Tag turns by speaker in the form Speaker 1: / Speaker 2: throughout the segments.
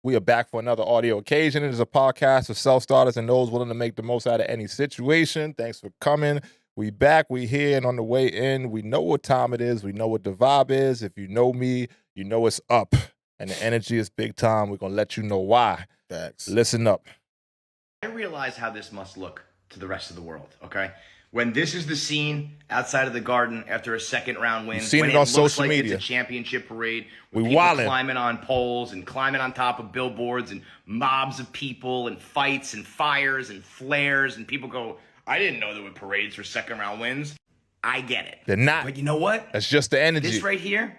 Speaker 1: We are back for another audio occasion. It is a podcast for self-starters and those willing to make the most out of any situation. Thanks for coming. We back, we here, and on the way in, we know what time it is. We know what the vibe is. If you know me, you know it's up. And the energy is big time. We're going to let you know why.
Speaker 2: Thanks.
Speaker 1: Listen up.
Speaker 3: I realize how this must look to the rest of the world, okay? When this is the scene outside of the Garden after a second-round win,
Speaker 1: You've seen
Speaker 3: when
Speaker 1: it on
Speaker 3: looks
Speaker 1: social
Speaker 3: like
Speaker 1: media.
Speaker 3: It's a championship parade,
Speaker 1: We
Speaker 3: with people
Speaker 1: wildin'.
Speaker 3: climbing on poles and climbing on top of billboards and mobs of people and fights and fires and flares, and people go, I didn't know there were parades for second-round wins. I get it.
Speaker 1: They're not.
Speaker 3: But you know what?
Speaker 1: That's just the energy.
Speaker 3: This right here,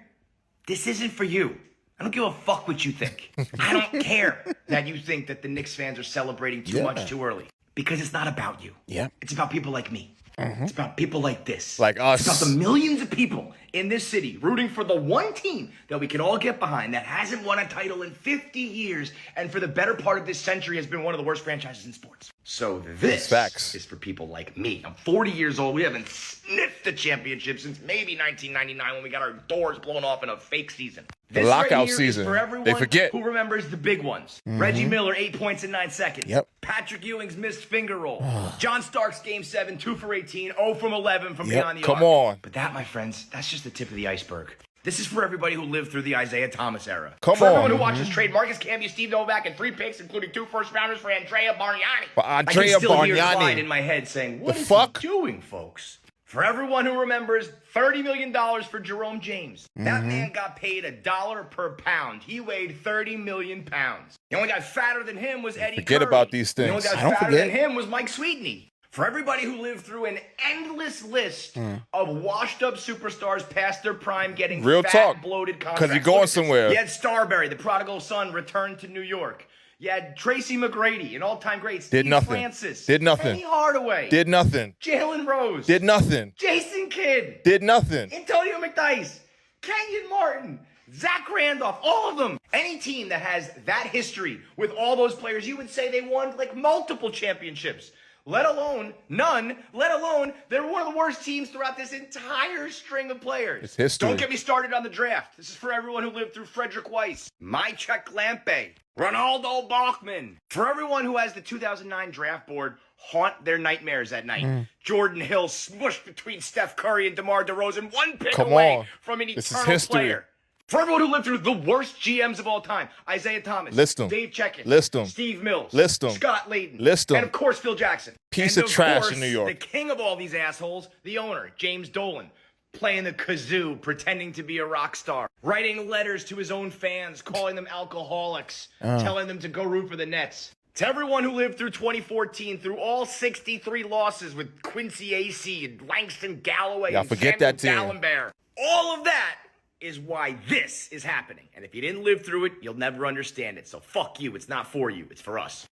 Speaker 3: this isn't for you. I don't give a fuck what you think. I don't care that you think that the Knicks fans are celebrating too much too early. Because it's not about you.
Speaker 2: Yeah.
Speaker 3: It's about people like me. It's about people like this.
Speaker 1: Like us.
Speaker 3: It's about the millions of people in this city rooting for the one team that we can all get behind that hasn't won a title in 50 years and for the better part of this century has been one of the worst franchises in sports. So this
Speaker 1: Facts.
Speaker 3: is for people like me. I'm 40 years old. We haven't sniffed a championship since maybe 1999 when we got our doors blown off in a fake season. This
Speaker 1: lockout
Speaker 3: right here
Speaker 1: season.
Speaker 3: Is for everyone
Speaker 1: They forget.
Speaker 3: who remembers the big ones. Reggie Miller, 8 points in 9 seconds.
Speaker 2: Yep.
Speaker 3: Patrick Ewing's missed finger roll. John Starks, Game 7, 2 for 18, 0 from 11 from beyond the arc.
Speaker 1: Come on.
Speaker 3: But that, my friends, that's just the tip of the iceberg. This is for everybody who lived through the Isaiah Thomas era.
Speaker 1: Come
Speaker 3: for
Speaker 1: on.
Speaker 3: everyone who watches trade Marcus Camby, Steve Novak, and 3 picks, including 2 first-rounders for Andrea Bargnani.
Speaker 1: For
Speaker 3: I
Speaker 1: Andrea
Speaker 3: can still hear
Speaker 1: Bargnani.
Speaker 3: Clyde in my head saying, what
Speaker 1: The
Speaker 3: is
Speaker 1: fuck?
Speaker 3: he doing, folks? For everyone who remembers $30 million for Jerome James. That man got paid $1 per pound. He weighed 30 million pounds. The only guy fatter than him was Eddie
Speaker 1: Forget
Speaker 3: Curry.
Speaker 1: about these
Speaker 3: The only
Speaker 1: things.
Speaker 3: guy
Speaker 2: I don't
Speaker 3: fatter
Speaker 2: forget.
Speaker 3: than him was Mike Sweetney. For everybody who lived through an endless list of washed-up superstars past their prime getting
Speaker 1: Real
Speaker 3: fat,
Speaker 1: talk.
Speaker 3: bloated contracts.
Speaker 1: 'Cause you're going
Speaker 3: Look at this.
Speaker 1: somewhere.
Speaker 3: You had Starberry, the prodigal son, returned to New York. You had Tracy McGrady, an all-time great. Steve
Speaker 1: Did nothing.
Speaker 3: Francis.
Speaker 1: Did nothing.
Speaker 3: Penny Hardaway.
Speaker 1: Did nothing.
Speaker 3: Jalen Rose.
Speaker 1: Did nothing.
Speaker 3: Jason Kidd.
Speaker 1: Did nothing.
Speaker 3: Antonio McDyess. Kenyon Martin. Zach Randolph. All of them. Any team that has that history with all those players, you would say they won like multiple championships. Let alone none, let alone they're one of the worst teams throughout this entire string of players.
Speaker 1: It's history.
Speaker 3: Don't get me started on the draft. This is for everyone who lived through Frederick Weiss, Mychek Lampe, Ronaldo Bachman. For everyone who has the 2009 draft board haunt their nightmares at night. Jordan Hill smushed between Steph Curry and DeMar DeRozan, one pick
Speaker 1: Come
Speaker 3: away
Speaker 1: on.
Speaker 3: from an
Speaker 1: This is
Speaker 3: eternal
Speaker 1: history.
Speaker 3: player. For everyone who lived through the worst GMs of all time, Isaiah Thomas,
Speaker 1: List 'em.
Speaker 3: Dave Checkett,
Speaker 1: List 'em.
Speaker 3: Steve Mills,
Speaker 1: List 'em.
Speaker 3: Scott Layden,
Speaker 1: List 'em.
Speaker 3: and of course Phil Jackson.
Speaker 1: Piece
Speaker 3: And
Speaker 1: of trash
Speaker 3: course,
Speaker 1: in New York.
Speaker 3: The king of all these assholes, the owner, James Dolan, playing the kazoo, pretending to be a rock star, writing letters to his own fans, calling them alcoholics, telling them to go root for the Nets. To everyone who lived through 2014, through all 63 losses with Quincy Acee and Langston Galloway
Speaker 1: Y'all
Speaker 3: and
Speaker 1: forget
Speaker 3: Samuel
Speaker 1: that team.
Speaker 3: Dallenberg, all of that is why this is happening. And if you didn't live through it, you'll never understand it. So fuck you. It's not for you. It's for us.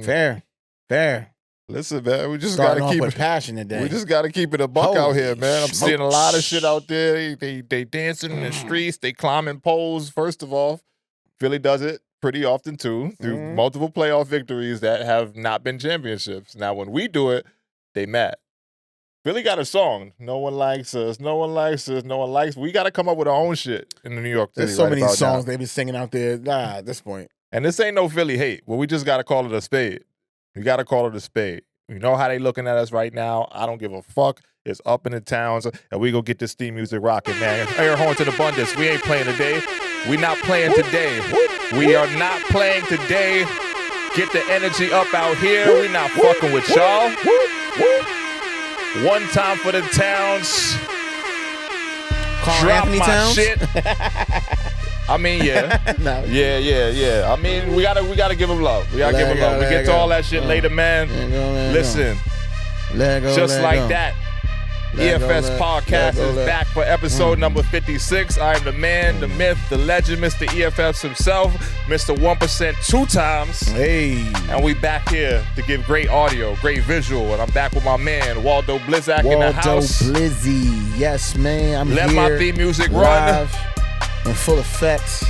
Speaker 2: Fair.
Speaker 1: Listen, man, we just
Speaker 2: Starting
Speaker 1: gotta
Speaker 2: off
Speaker 1: keep
Speaker 2: with
Speaker 1: it.
Speaker 2: passion today.
Speaker 1: We just gotta keep it a buck out
Speaker 2: Holy
Speaker 1: here, man. I'm seeing a
Speaker 2: smokes.
Speaker 1: lot of shit out there. They dancing in the streets. They climbing poles. First of all, Philly does it pretty often too through multiple playoff victories that have not been championships. Now, when we do it, they mad. Philly got a song. No one likes us. No one likes us. No one likes. We got to come up with our own shit in the New York City.
Speaker 2: There's so
Speaker 1: right
Speaker 2: many
Speaker 1: about
Speaker 2: songs
Speaker 1: now.
Speaker 2: they've been singing out there at this point.
Speaker 1: And this ain't no Philly hate. Well, we just got to call it a spade. We got to call it a spade. You know how they looking at us right now. I don't give a fuck. It's up in the towns, and we go get this theme music rocking, man. Air horn to the abundance. We ain't playing today. We not playing today. We are not playing today. Get the energy up out here. We not fucking with y'all. One time for the towns.
Speaker 2: Carl
Speaker 1: Drop
Speaker 2: Anthony
Speaker 1: my
Speaker 2: Towns?
Speaker 1: shit. I mean, yeah.
Speaker 2: No.
Speaker 1: Yeah. I mean, we gotta give him love. We gotta give him
Speaker 2: Let go,
Speaker 1: love. We
Speaker 2: let
Speaker 1: get to
Speaker 2: go.
Speaker 1: all that shit later, man.
Speaker 2: Let go, let
Speaker 1: Listen,
Speaker 2: Let go,
Speaker 1: just
Speaker 2: let
Speaker 1: like
Speaker 2: go.
Speaker 1: that.
Speaker 2: Let go,
Speaker 1: EFS
Speaker 2: let
Speaker 1: podcast
Speaker 2: go,
Speaker 1: is
Speaker 2: let-
Speaker 1: back for episode number 56. I am the man, the myth, the legend, Mr. EFS himself, Mr. 1% 2 times.
Speaker 2: Hey.
Speaker 1: And we back here to give great audio, great visual. And I'm back with my man, Waldo Blizzak in the
Speaker 2: Waldo
Speaker 1: house.
Speaker 2: Blizzy. Yes, man. I'm
Speaker 1: Let
Speaker 2: here.
Speaker 1: my theme music run.
Speaker 2: live in full effect.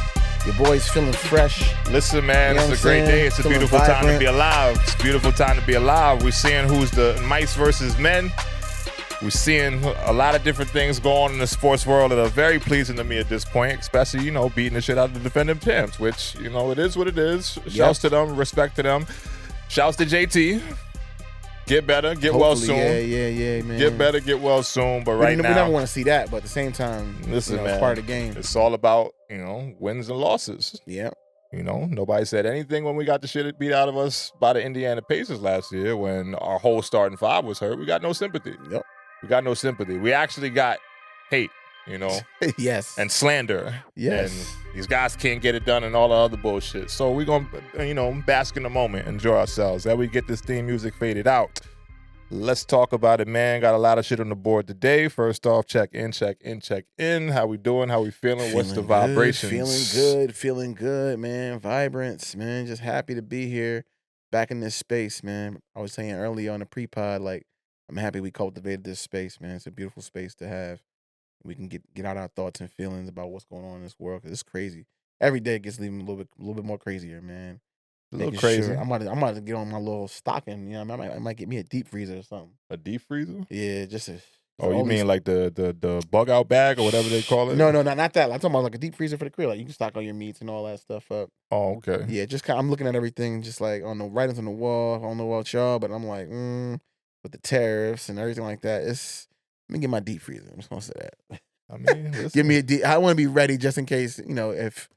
Speaker 2: Your boy's feeling fresh.
Speaker 1: Listen, man,
Speaker 2: You know
Speaker 1: it's a
Speaker 2: what I'm
Speaker 1: great
Speaker 2: saying?
Speaker 1: day. It's a
Speaker 2: Feeling
Speaker 1: beautiful time to
Speaker 2: vibrant.
Speaker 1: be alive. It's a beautiful time to be alive. We're seeing who's the mice versus men. We're seeing a lot of different things go on in the sports world that are very pleasing to me at this point, especially, beating the shit out of the defending champs, which, it is what it is. Shouts to them, respect to them. Shouts to JT. Get better, get well soon.
Speaker 2: Yeah, man.
Speaker 1: Get better, get well soon. But right now,
Speaker 2: we never want to see that. But at the same time,
Speaker 1: listen, man,
Speaker 2: it's part of the game.
Speaker 1: It's all about wins and losses.
Speaker 2: Yeah.
Speaker 1: Nobody said anything when we got the shit beat out of us by the Indiana Pacers last year when our whole starting five was hurt. We got no sympathy.
Speaker 2: Yep.
Speaker 1: We got no sympathy. We actually got hate,
Speaker 2: Yes.
Speaker 1: And slander.
Speaker 2: Yes.
Speaker 1: And these guys can't get it done and all the other bullshit. So we're going to, bask in the moment, enjoy ourselves. As we get this theme music faded out, let's talk about it, man. Got a lot of shit on the board today. First off, check in. How we doing? How we feeling? What's the vibrations?
Speaker 2: Feeling good, man. Vibrance, man. Just happy to be here, back in this space, man. I was saying earlier on the pre-pod, like, I'm happy we cultivated this space, man. It's a beautiful space to have. We can get out our thoughts and feelings about what's going on in this world, because it's crazy. Every day it gets even a little bit more crazier, man.
Speaker 1: A little crazy.
Speaker 2: Sure. I'm about to get on my little stocking. I might get me a deep freezer or something.
Speaker 1: A deep freezer?
Speaker 2: Yeah, just a.
Speaker 1: Oh, you mean like the bug out bag or whatever they call it?
Speaker 2: No, not that. I'm talking about like a deep freezer for the crib. Like you can stock all your meats and all that stuff up.
Speaker 1: Oh, okay.
Speaker 2: Yeah, just I'm looking at everything just like on the writings on the wall. I don't know about y'all, but I'm like, with the tariffs and everything like that, let me get my deep freezer. I'm just gonna say that.
Speaker 1: I mean,
Speaker 2: give me a deep. I want to be ready just in case if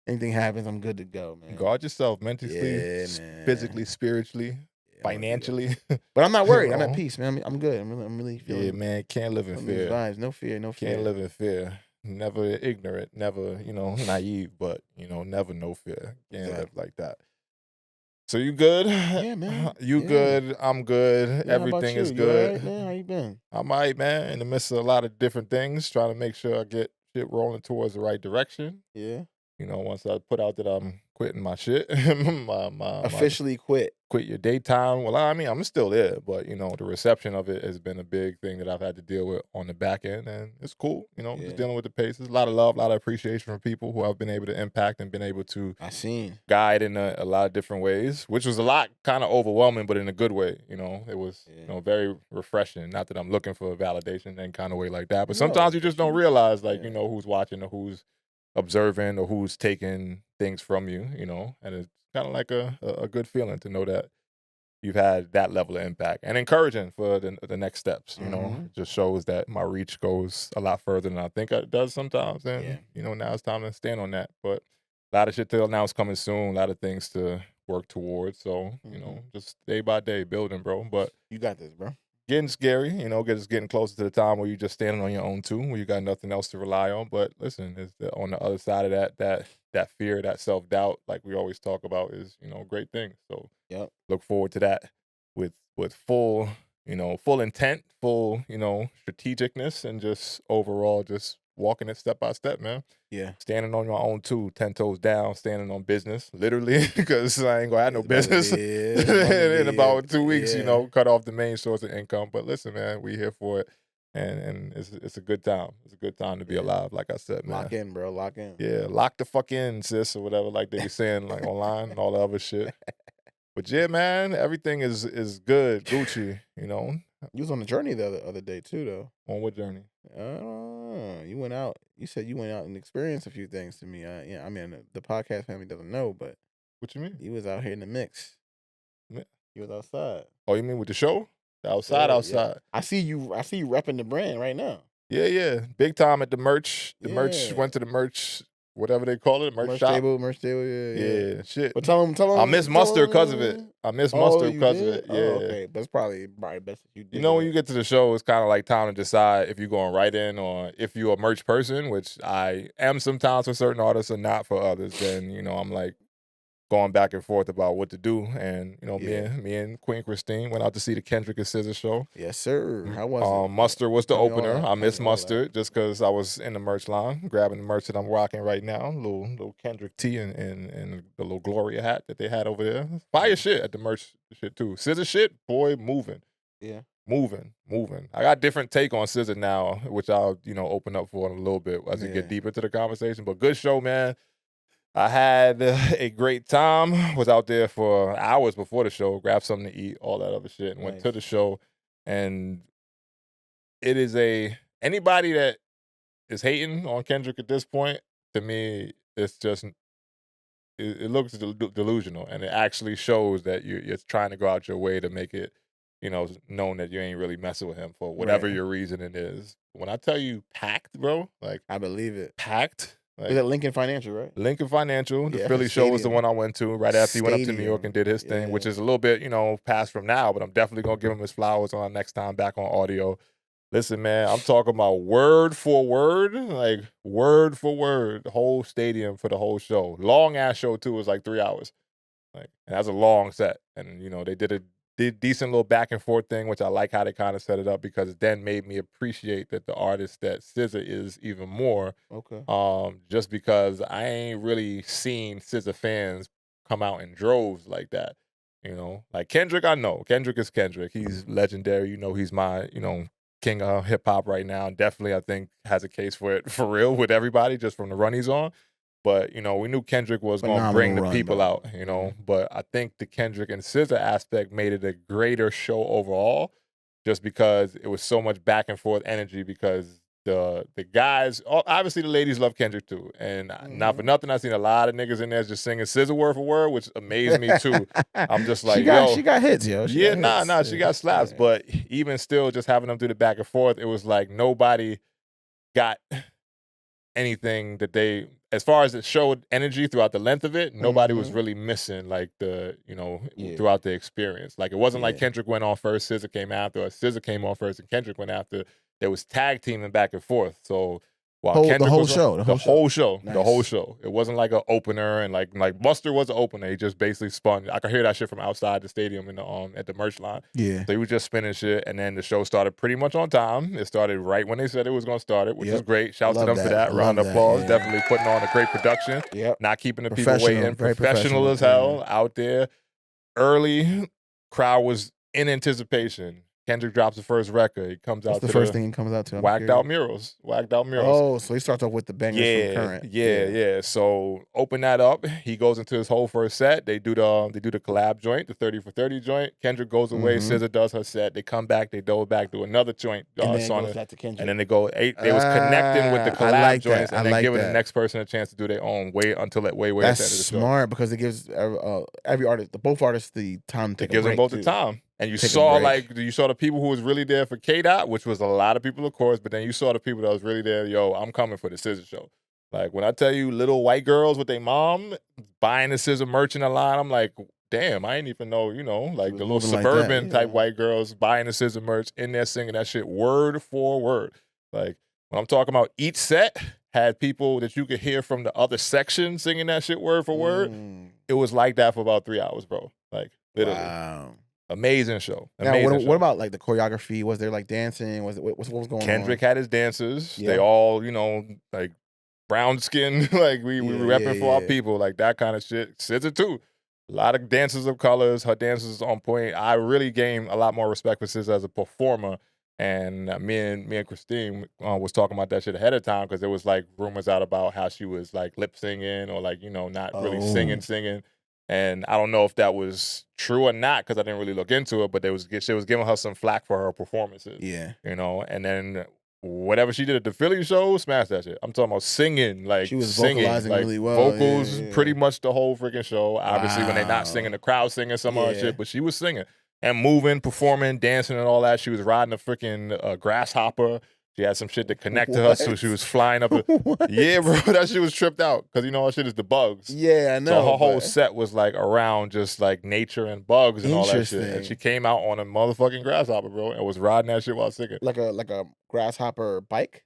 Speaker 2: anything happens, I'm good to go, man.
Speaker 1: Guard yourself mentally, physically, spiritually, financially.
Speaker 2: But I'm not worried. I'm at peace, man. I'm good. I'm really feeling.
Speaker 1: Yeah, man. Can't live in fear.
Speaker 2: Vibes. No fear.
Speaker 1: Can't live in fear. Never ignorant. Never, naive. But never no fear. Can't live like that. So you good?
Speaker 2: Yeah, man.
Speaker 1: You good? I'm good.
Speaker 2: Yeah,
Speaker 1: everything is
Speaker 2: you
Speaker 1: good.
Speaker 2: All right, man? How you been?
Speaker 1: I'm all right, man. In the midst of a lot of different things, trying to make sure I get shit rolling towards the right direction.
Speaker 2: Yeah.
Speaker 1: Once I put out that I'm quitting my shit,
Speaker 2: officially quit
Speaker 1: your daytime. Well, I mean, I'm still there, but the reception of it has been a big thing that I've had to deal with on the back end, and it's cool. Just dealing with the Pacers. A lot of love, a lot of appreciation from people who I've been able to impact and been able to guide in a lot of different ways, which was a lot kind of overwhelming, but in a good way. It was very refreshing. Not that I'm looking for validation in kind of way like that, but sometimes you just don't realize who's watching or who's observing or who's taking things from you, and it's kind of like a good feeling to know that you've had that level of impact and encouraging for the next steps. It just shows that my reach goes a lot further than I think it does sometimes, and now it's time to stand on that. But a lot of shit to announce coming soon, a lot of things to work towards. So just day by day building, bro. But
Speaker 2: you got this, bro.
Speaker 1: Getting scary, getting closer to the time where you're just standing on your own too, where you got nothing else to rely on. But listen, on the other side of that fear, that self-doubt, like we always talk about, is great things. So look forward to that with full intent, full strategicness, and just overall just walking it step by step, man.
Speaker 2: Yeah.
Speaker 1: Standing on your own too, 10 toes down, standing on business, literally, because I ain't gonna have no business in about 2 weeks, cut off the main source of income. But listen, man, we here for it. And it's a good time. It's a good time to be alive, like I said, man.
Speaker 2: Lock in, bro. Lock in.
Speaker 1: Yeah, lock the fuck in, sis, or whatever, like they be saying like online and all the other shit. But yeah, man, everything is good, Gucci,
Speaker 2: You was on a journey the other day too, though.
Speaker 1: On what journey?
Speaker 2: You went out. You said you went out and experienced a few things to me. I mean, the podcast family doesn't know, but
Speaker 1: what you mean?
Speaker 2: You was out here in the mix.
Speaker 1: Yeah.
Speaker 2: You was outside.
Speaker 1: Oh, you mean with the show? Outside.
Speaker 2: Yeah. I see you repping the brand right now.
Speaker 1: Yeah. Big time at the merch. The merch went to the merch, whatever they call it, merch shop.
Speaker 2: Merch table,
Speaker 1: yeah. Shit.
Speaker 2: But tell them.
Speaker 1: I miss mustard because of it. I miss mustard because of it. Yeah.
Speaker 2: Oh, okay. That's probably best if you did.
Speaker 1: When you get to the show, it's kind of like time to decide if you're going right in or if you're a merch person, which I am sometimes for certain artists and not for others. Then, I'm like going back and forth about what to do. And, me and Queen Christine went out to see the Kendrick and SZA show.
Speaker 2: Yes, sir. How was it?
Speaker 1: Mustard was the opener. I miss Mustard just because I was in the merch line, grabbing the merch that I'm rocking right now. Little Kendrick tee and the little Gloria hat that they had over there. Fire shit at the merch shit too. SZA shit, boy, moving.
Speaker 2: Yeah.
Speaker 1: Moving. I got a different take on SZA now, which I'll, open up for in a little bit as we get deeper into the conversation. But good show, man. I had a great time. Was out there for hours before the show, grabbed something to eat, all that other shit, and went to the show. And it is anybody that is hating on Kendrick at this point, to me, it's just it looks delusional, and it actually shows that you're trying to go out your way to make it, known that you ain't really messing with him for whatever
Speaker 2: Right.
Speaker 1: your reasoning is. When I tell you packed, bro, like
Speaker 2: I believe it.
Speaker 1: packed.
Speaker 2: Was
Speaker 1: Like
Speaker 2: it Lincoln Financial, right?
Speaker 1: Lincoln Financial, the
Speaker 2: Yeah,
Speaker 1: Philly
Speaker 2: his
Speaker 1: show was the
Speaker 2: stadium.
Speaker 1: one I went to right after he went up to New York
Speaker 2: Stadium.
Speaker 1: and did his thing, which
Speaker 2: Yeah.
Speaker 1: is a little bit, past from now, but I'm definitely gonna give him his flowers on our next time back on audio. Listen, man, I'm talking about word for word, like word for word, the whole stadium for the whole show. Long ass show too, it was like 3 hours. Like, and that's a long set. And they did a decent little back and forth thing, which I like how they kind of set it up, because it then made me appreciate that the artist that SZA is even more.
Speaker 2: Okay.
Speaker 1: Just because I ain't really seen SZA fans come out in droves like that. Like Kendrick, I know. Kendrick is Kendrick. He's legendary. He's my, king of hip hop right now. Definitely, I think, has a case for it for real with everybody just from the run he's on. But, we knew Kendrick was going to bring the
Speaker 2: Phenomenal run,
Speaker 1: people
Speaker 2: though.
Speaker 1: out, But I think the Kendrick and SZA aspect made it a greater show overall, just because it was so much back and forth energy, because the guys, obviously the ladies love Kendrick too. And not for nothing, I've seen a lot of niggas in there just singing SZA word for word, which amazed me too. I'm just like,
Speaker 2: she got hits, yo. She got hits.
Speaker 1: she got slaps.
Speaker 2: Yeah.
Speaker 1: But even still, just having them do the back and forth, it was like nobody got anything that they, as far as it showed energy throughout the length of it, nobody was really missing like throughout the experience. Like it wasn't like Kendrick went on first, SZA came after, or SZA came on first and Kendrick went after. There was tag teaming back and forth. So while Kendrick
Speaker 2: the whole
Speaker 1: was
Speaker 2: show.
Speaker 1: the whole show. It wasn't like an opener, and like Buster was an opener. He just basically spun. I could hear that shit from outside the stadium in the at the merch line.
Speaker 2: Yeah.
Speaker 1: So he was just spinning shit, and then the show started pretty much on time. It started right when they said it was going to start it, which is great. Shouts to them for that. Round of applause.
Speaker 2: Yeah.
Speaker 1: Definitely putting on a great production.
Speaker 2: Yep.
Speaker 1: Not keeping the people waiting.
Speaker 2: Very
Speaker 1: Professional as hell out there. Early crowd was in anticipation. Kendrick drops the first record. He comes
Speaker 2: What's
Speaker 1: out
Speaker 2: the
Speaker 1: to
Speaker 2: first thing he comes out to?
Speaker 1: Whacked Out Murals.
Speaker 2: Oh, so he starts off with the bangers from Current.
Speaker 1: Yeah. So open that up. He goes into his whole first set. They do the collab joint, the 30 for 30 joint. Kendrick goes away. SZA does her set. They come back. They double back, do another joint.
Speaker 2: And then it goes back to Kendrick.
Speaker 1: And then they go eight. They was connecting with the collab joints and then giving
Speaker 2: that.
Speaker 1: the next person a chance to do their own. Wait until it way at the end of the
Speaker 2: That's
Speaker 1: show.
Speaker 2: smart, because it gives every artist, both artists, the time to take
Speaker 1: It gives
Speaker 2: a
Speaker 1: them
Speaker 2: break.
Speaker 1: both the time. And you
Speaker 2: Take a
Speaker 1: saw
Speaker 2: break.
Speaker 1: you saw the people who was really there for K-Dot, which was a lot of people, of course, but then you saw the people that was really there, yo, I'm coming for the SZA show. Like, when I tell you little white girls with their mom buying the SZA merch in the line, I'm like, damn, I didn't even know, like the little suburban type white girls buying the SZA merch in there singing that shit word for word. Like, when I'm talking about each set had people that you could hear from the other section singing that shit word for word, it was like that for about 3 hours, bro. Like, literally.
Speaker 2: Wow.
Speaker 1: Amazing show.
Speaker 2: Now, what about like the choreography? Was there like dancing? What was going on?
Speaker 1: Kendrick had his dancers.
Speaker 2: Yeah.
Speaker 1: They all, like brown skin, like we repping for our people, like that kind of shit. SZA too. A lot of dancers of colors. Her dancers on point. I really gained a lot more respect for SZA as a performer. And me and Christine was talking about that shit ahead of time, because there was like rumors out about how she was like lip singing or like not really singing. And I don't know if that was true or not, because I didn't really look into it, but she was giving her some flack for her performances.
Speaker 2: Yeah.
Speaker 1: And then whatever she did at the Philly show, smashed that shit. I'm talking about singing, like
Speaker 2: she was
Speaker 1: singing,
Speaker 2: vocalizing
Speaker 1: like,
Speaker 2: really well.
Speaker 1: Vocals pretty much the whole freaking show. Obviously, when they're not singing, the crowd singing some other shit, but she was singing and moving, performing, dancing, and all that. She was riding a freaking grasshopper. She had some shit that connected her, so she was flying up. Yeah, bro, that shit was tripped out, because all shit is the bugs.
Speaker 2: Yeah, I know.
Speaker 1: So her whole set was like around just like nature and bugs and all that shit.
Speaker 2: Interesting.
Speaker 1: And she came out on a motherfucking grasshopper, bro, and was riding that shit while singing.
Speaker 2: Like a grasshopper bike?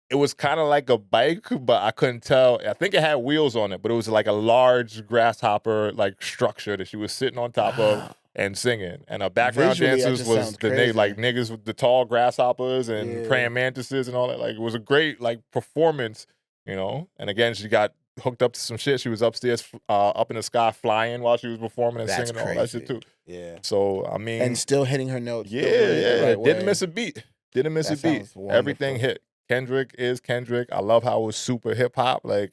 Speaker 1: It was kind of like a bike, but I couldn't tell. I think it had wheels on it, but it was like a large grasshopper like structure that she was sitting on top of and singing. And her background
Speaker 2: Visually,
Speaker 1: dancers was like niggas with the tall grasshoppers and praying mantises and all that. Like, it was a great like performance, And again, she got hooked up to some shit. She was upstairs, up in the sky, flying while she was performing and singing all that shit too.
Speaker 2: Yeah.
Speaker 1: So I mean,
Speaker 2: and still hitting her notes.
Speaker 1: Didn't miss a beat. Didn't miss a beat. Everything hit. Kendrick is Kendrick. I love how it was super hip hop. Like,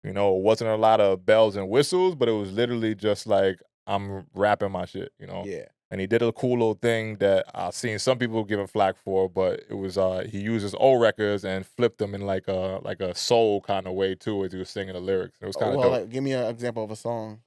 Speaker 1: it wasn't a lot of bells and whistles, but it was literally just like, I'm rapping my shit,
Speaker 2: Yeah.
Speaker 1: And he did a cool little thing that I've seen some people giving flack for, but it was he used his old records and flipped them in like a soul kind of way too as he was singing the lyrics. It was kind of dope.
Speaker 2: Like, give me an example of a song.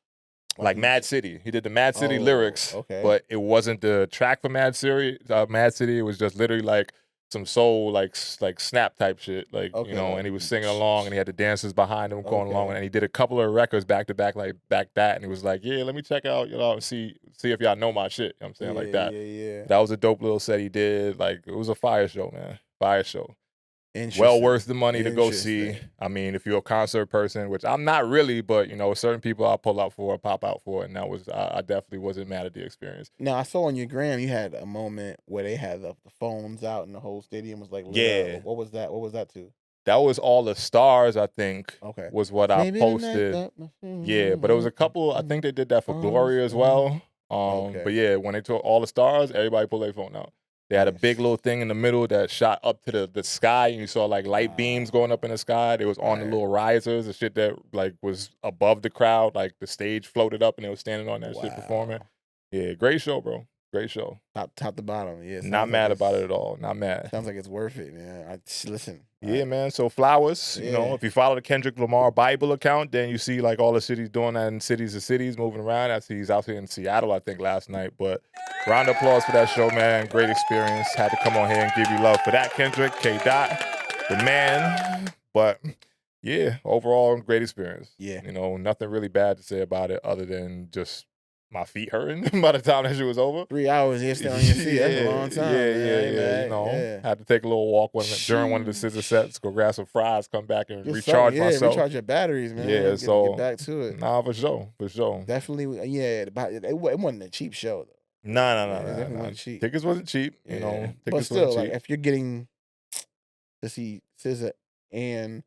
Speaker 1: Like Mad City. He did the Mad City lyrics,
Speaker 2: okay.
Speaker 1: but it wasn't the track for Mad City. It was just literally like some soul, like snap type shit, like you know. And he was singing along, and he had the dancers behind him going along, and he did a couple of records back to back, like back that, and he was like, "Yeah, let me check out, you know, and see if y'all know my shit." You know what I'm saying, like that.
Speaker 2: Yeah.
Speaker 1: That was a dope little set he did. Like it was a fire show, man. Fire show.
Speaker 2: Interesting.
Speaker 1: Well worth the money to go see. I mean, if you're a concert person, which I'm not really, but you know, certain people I'll pull out for, pop out for, and that was I definitely wasn't mad at the experience.
Speaker 2: Now I saw on your gram you had a moment where they had the phones out and the whole stadium was like,
Speaker 1: yeah.
Speaker 2: What was that? What was that to?
Speaker 1: That was All the Stars, I think.
Speaker 2: Okay.
Speaker 1: Was what I posted. Yeah, but it was a couple. I think they did that for Glory as well. But yeah, when they took All the Stars, everybody pulled their phone out. They had a big little thing in the middle that shot up to the sky, and you saw like light beams going up in the sky. They was on the little risers, the shit that like was above the crowd, like the stage floated up, and they was standing on that shit performing. Yeah, great show, bro. Great show.
Speaker 2: Top to bottom. Yeah.
Speaker 1: Not mad about it at all. Not mad.
Speaker 2: Sounds like it's worth it, man. Listen.
Speaker 1: Yeah, man. So flowers, you know, if you follow the Kendrick Lamar Bible account, then you see like all the cities doing that in cities to cities, moving around. I see he's out here in Seattle, I think, last night. But round of applause for that show, man. Great experience. Had to come on here and give you love for that, Kendrick, K-Dot, the man. But yeah, overall, great experience.
Speaker 2: Yeah.
Speaker 1: You know, nothing really bad to say about it other than just my feet hurting by the time that shit was over.
Speaker 2: 3 hours here still on your feet. That's a long time.
Speaker 1: Yeah. You know, had to take a little walk during one of the scissor sets, go grab some fries, come back and recharge myself.
Speaker 2: Recharge your batteries, man.
Speaker 1: Yeah,
Speaker 2: get back to it.
Speaker 1: Nah, for sure.
Speaker 2: Definitely, yeah. It wasn't a cheap show though.
Speaker 1: No.
Speaker 2: It definitely wasn't cheap.
Speaker 1: Tickets wasn't cheap, you know.
Speaker 2: But still, like if you're getting to see SZA and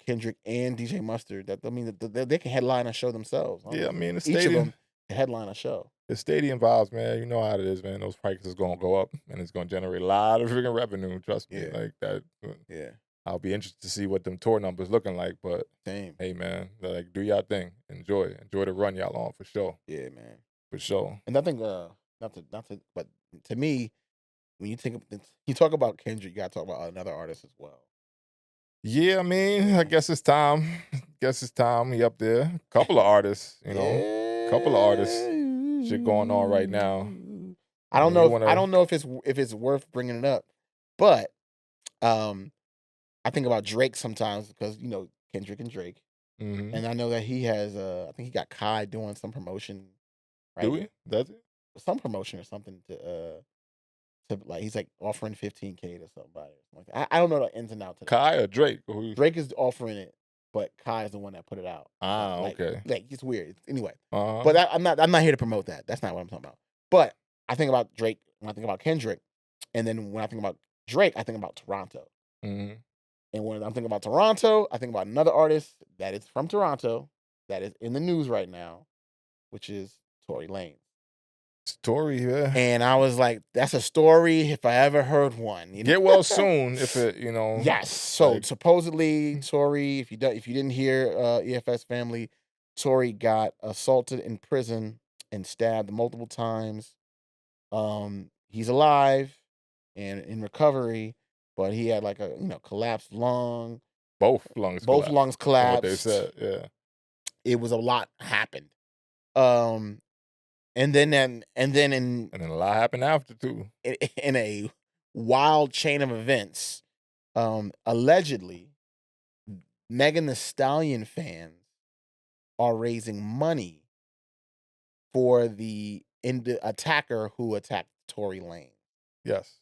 Speaker 2: Kendrick and DJ Mustard, that I mean they can headline a show themselves.
Speaker 1: Yeah, I mean the
Speaker 2: each
Speaker 1: stadium.
Speaker 2: of them headline a show.
Speaker 1: The stadium vibes, man. You know how it is, man. Those prices gonna go up, and it's gonna generate a lot of freaking revenue. Trust me, like that.
Speaker 2: Yeah,
Speaker 1: I'll be interested to see what them tour numbers looking like. But
Speaker 2: same.
Speaker 1: Hey, man, like do y'all thing. Enjoy the run y'all on for sure.
Speaker 2: Yeah, man,
Speaker 1: for sure.
Speaker 2: And I think not to, but to me, when you talk about Kendrick, you gotta talk about another artist as well.
Speaker 1: Yeah, I mean, I guess it's time. He up there. Couple of artists, you know. Couple of artists. Shit going on right now.
Speaker 2: I don't know if it's worth bringing it up, but I think about Drake sometimes because you know Kendrick and Drake, and I know that he has I think he got Kai doing some promotion. Right?
Speaker 1: Do we? Does it?
Speaker 2: Some promotion or something to like he's like offering $15K to somebody. I don't know the ins and outs.
Speaker 1: Kai or Drake?
Speaker 2: Drake is offering it, but Kai is the one that put it out.
Speaker 1: Okay.
Speaker 2: Like it's weird. Anyway, but I'm not here to promote that. That's not what I'm talking about. But I think about Drake when I think about Kendrick, and then when I think about Drake, I think about Toronto.
Speaker 1: Mm-hmm.
Speaker 2: And when I'm thinking about Toronto, I think about another artist that is from Toronto that is in the news right now, which is Tory Lanez.
Speaker 1: Story, yeah.
Speaker 2: And I was like, that's a story if I ever heard one. You know?
Speaker 1: Get well soon if it, you know.
Speaker 2: Yes. So supposedly, Tory, if you didn't hear EFS family, Tory got assaulted in prison and stabbed multiple times. He's alive and in recovery, but he had like a collapsed lung.
Speaker 1: Both lungs
Speaker 2: collapsed.
Speaker 1: What they said, yeah.
Speaker 2: It was a lot happened. And then
Speaker 1: a lot happened after too.
Speaker 2: In a wild chain of events, allegedly, Megan Thee Stallion fans are raising money for the attacker who attacked Tory Lanez.
Speaker 1: Yes,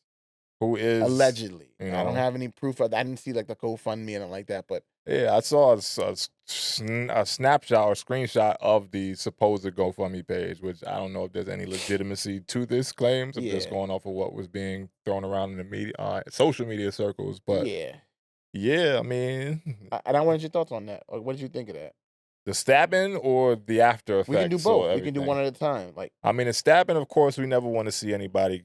Speaker 1: who is
Speaker 2: allegedly.
Speaker 1: You know,
Speaker 2: I don't have any proof of that. I didn't see like the GoFundMe and like that, but
Speaker 1: yeah, I saw a snapshot or screenshot of the supposed GoFundMe page, which I don't know if there's any legitimacy to this claim. So just going off of what was being thrown around in the media, social media circles. But yeah, I mean,
Speaker 2: and I wanted your thoughts on that. What did you think of that?
Speaker 1: The stabbing or the after effects?
Speaker 2: We can do both. We can do one at a time. Like,
Speaker 1: I mean, the stabbing, of course, we never want to see anybody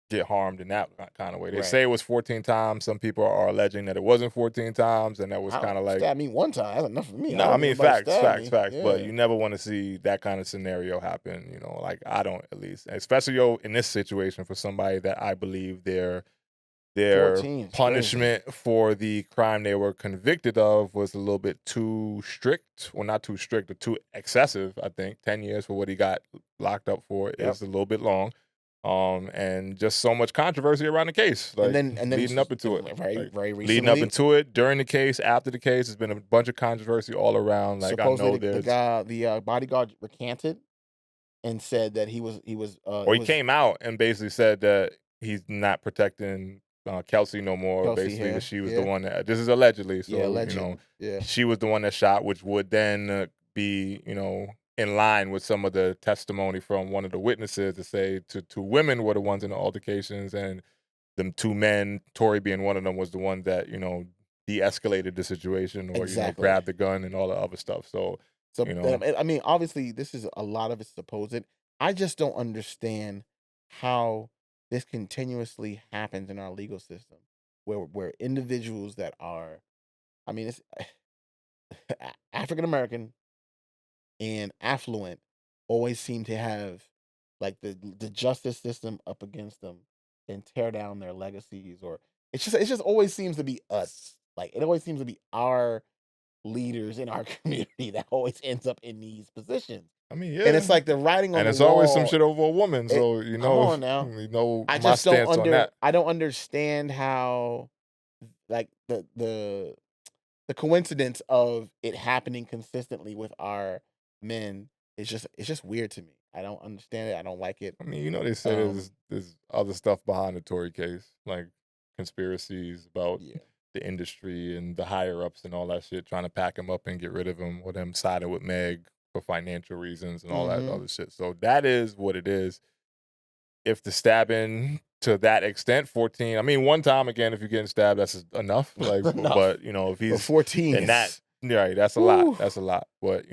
Speaker 1: get harmed in that kind of way. They
Speaker 2: Right.
Speaker 1: say it was 14 times. Some people are alleging that it wasn't 14 times, and that was kind of like
Speaker 2: stab me one time. That's enough for me.
Speaker 1: no, I mean facts. But
Speaker 2: Yeah.
Speaker 1: you never want to see that kind of scenario happen. You know, like I don't at least, especially in this situation for somebody that I believe their
Speaker 2: 14 is
Speaker 1: punishment for the crime they were convicted of was a little bit too strict. Well, not too strict, but too excessive. I think 10 years for what he got locked up for is a little bit long. And just so much controversy around the case, like
Speaker 2: and then
Speaker 1: leading up into it,
Speaker 2: very recently,
Speaker 1: leading up into it, during the case, after the case, there's been a bunch of controversy all around. Like I know there's
Speaker 2: the bodyguard recanted and said that he
Speaker 1: came out and basically said that he's not protecting Kelsey no more.
Speaker 2: Kelsey,
Speaker 1: basically,
Speaker 2: yeah,
Speaker 1: that she was the one that this is allegedly. So
Speaker 2: allegedly.
Speaker 1: She was the one that shot, which would then be in line with some of the testimony from one of the witnesses to say two women were the ones in the altercations, and them two men, Tory being one of them, was the one that de-escalated the situation or grabbed the gun and all the other stuff. So
Speaker 2: I mean, obviously, this is a lot of it's supposed. I just don't understand how this continuously happens in our legal system, where individuals that are, I mean, it's African American and affluent always seem to have like the justice system up against them and tear down their legacies, or it just always seems to be us. Like it always seems to be our leaders in our community that always ends up in these positions.
Speaker 1: I mean, yeah,
Speaker 2: and it's like the writing on the wall.
Speaker 1: And it's always some shit over a woman. So
Speaker 2: come on now.
Speaker 1: I just
Speaker 2: I don't understand how, like the coincidence of it happening consistently with our men it's just weird to me. I don't understand it. I don't like it.
Speaker 1: I mean, they say there's other stuff behind the Tory case, like conspiracies about the industry and the higher ups and all that shit, trying to pack him up and get rid of him, with him siding with Meg for financial reasons and all that other shit. So that is what it is. If the stabbing to that extent, 14. I mean, one time again, if you're getting stabbed, that's enough. Like, but if he's
Speaker 2: 14
Speaker 1: and that. Right, that's a lot. That's a lot. But,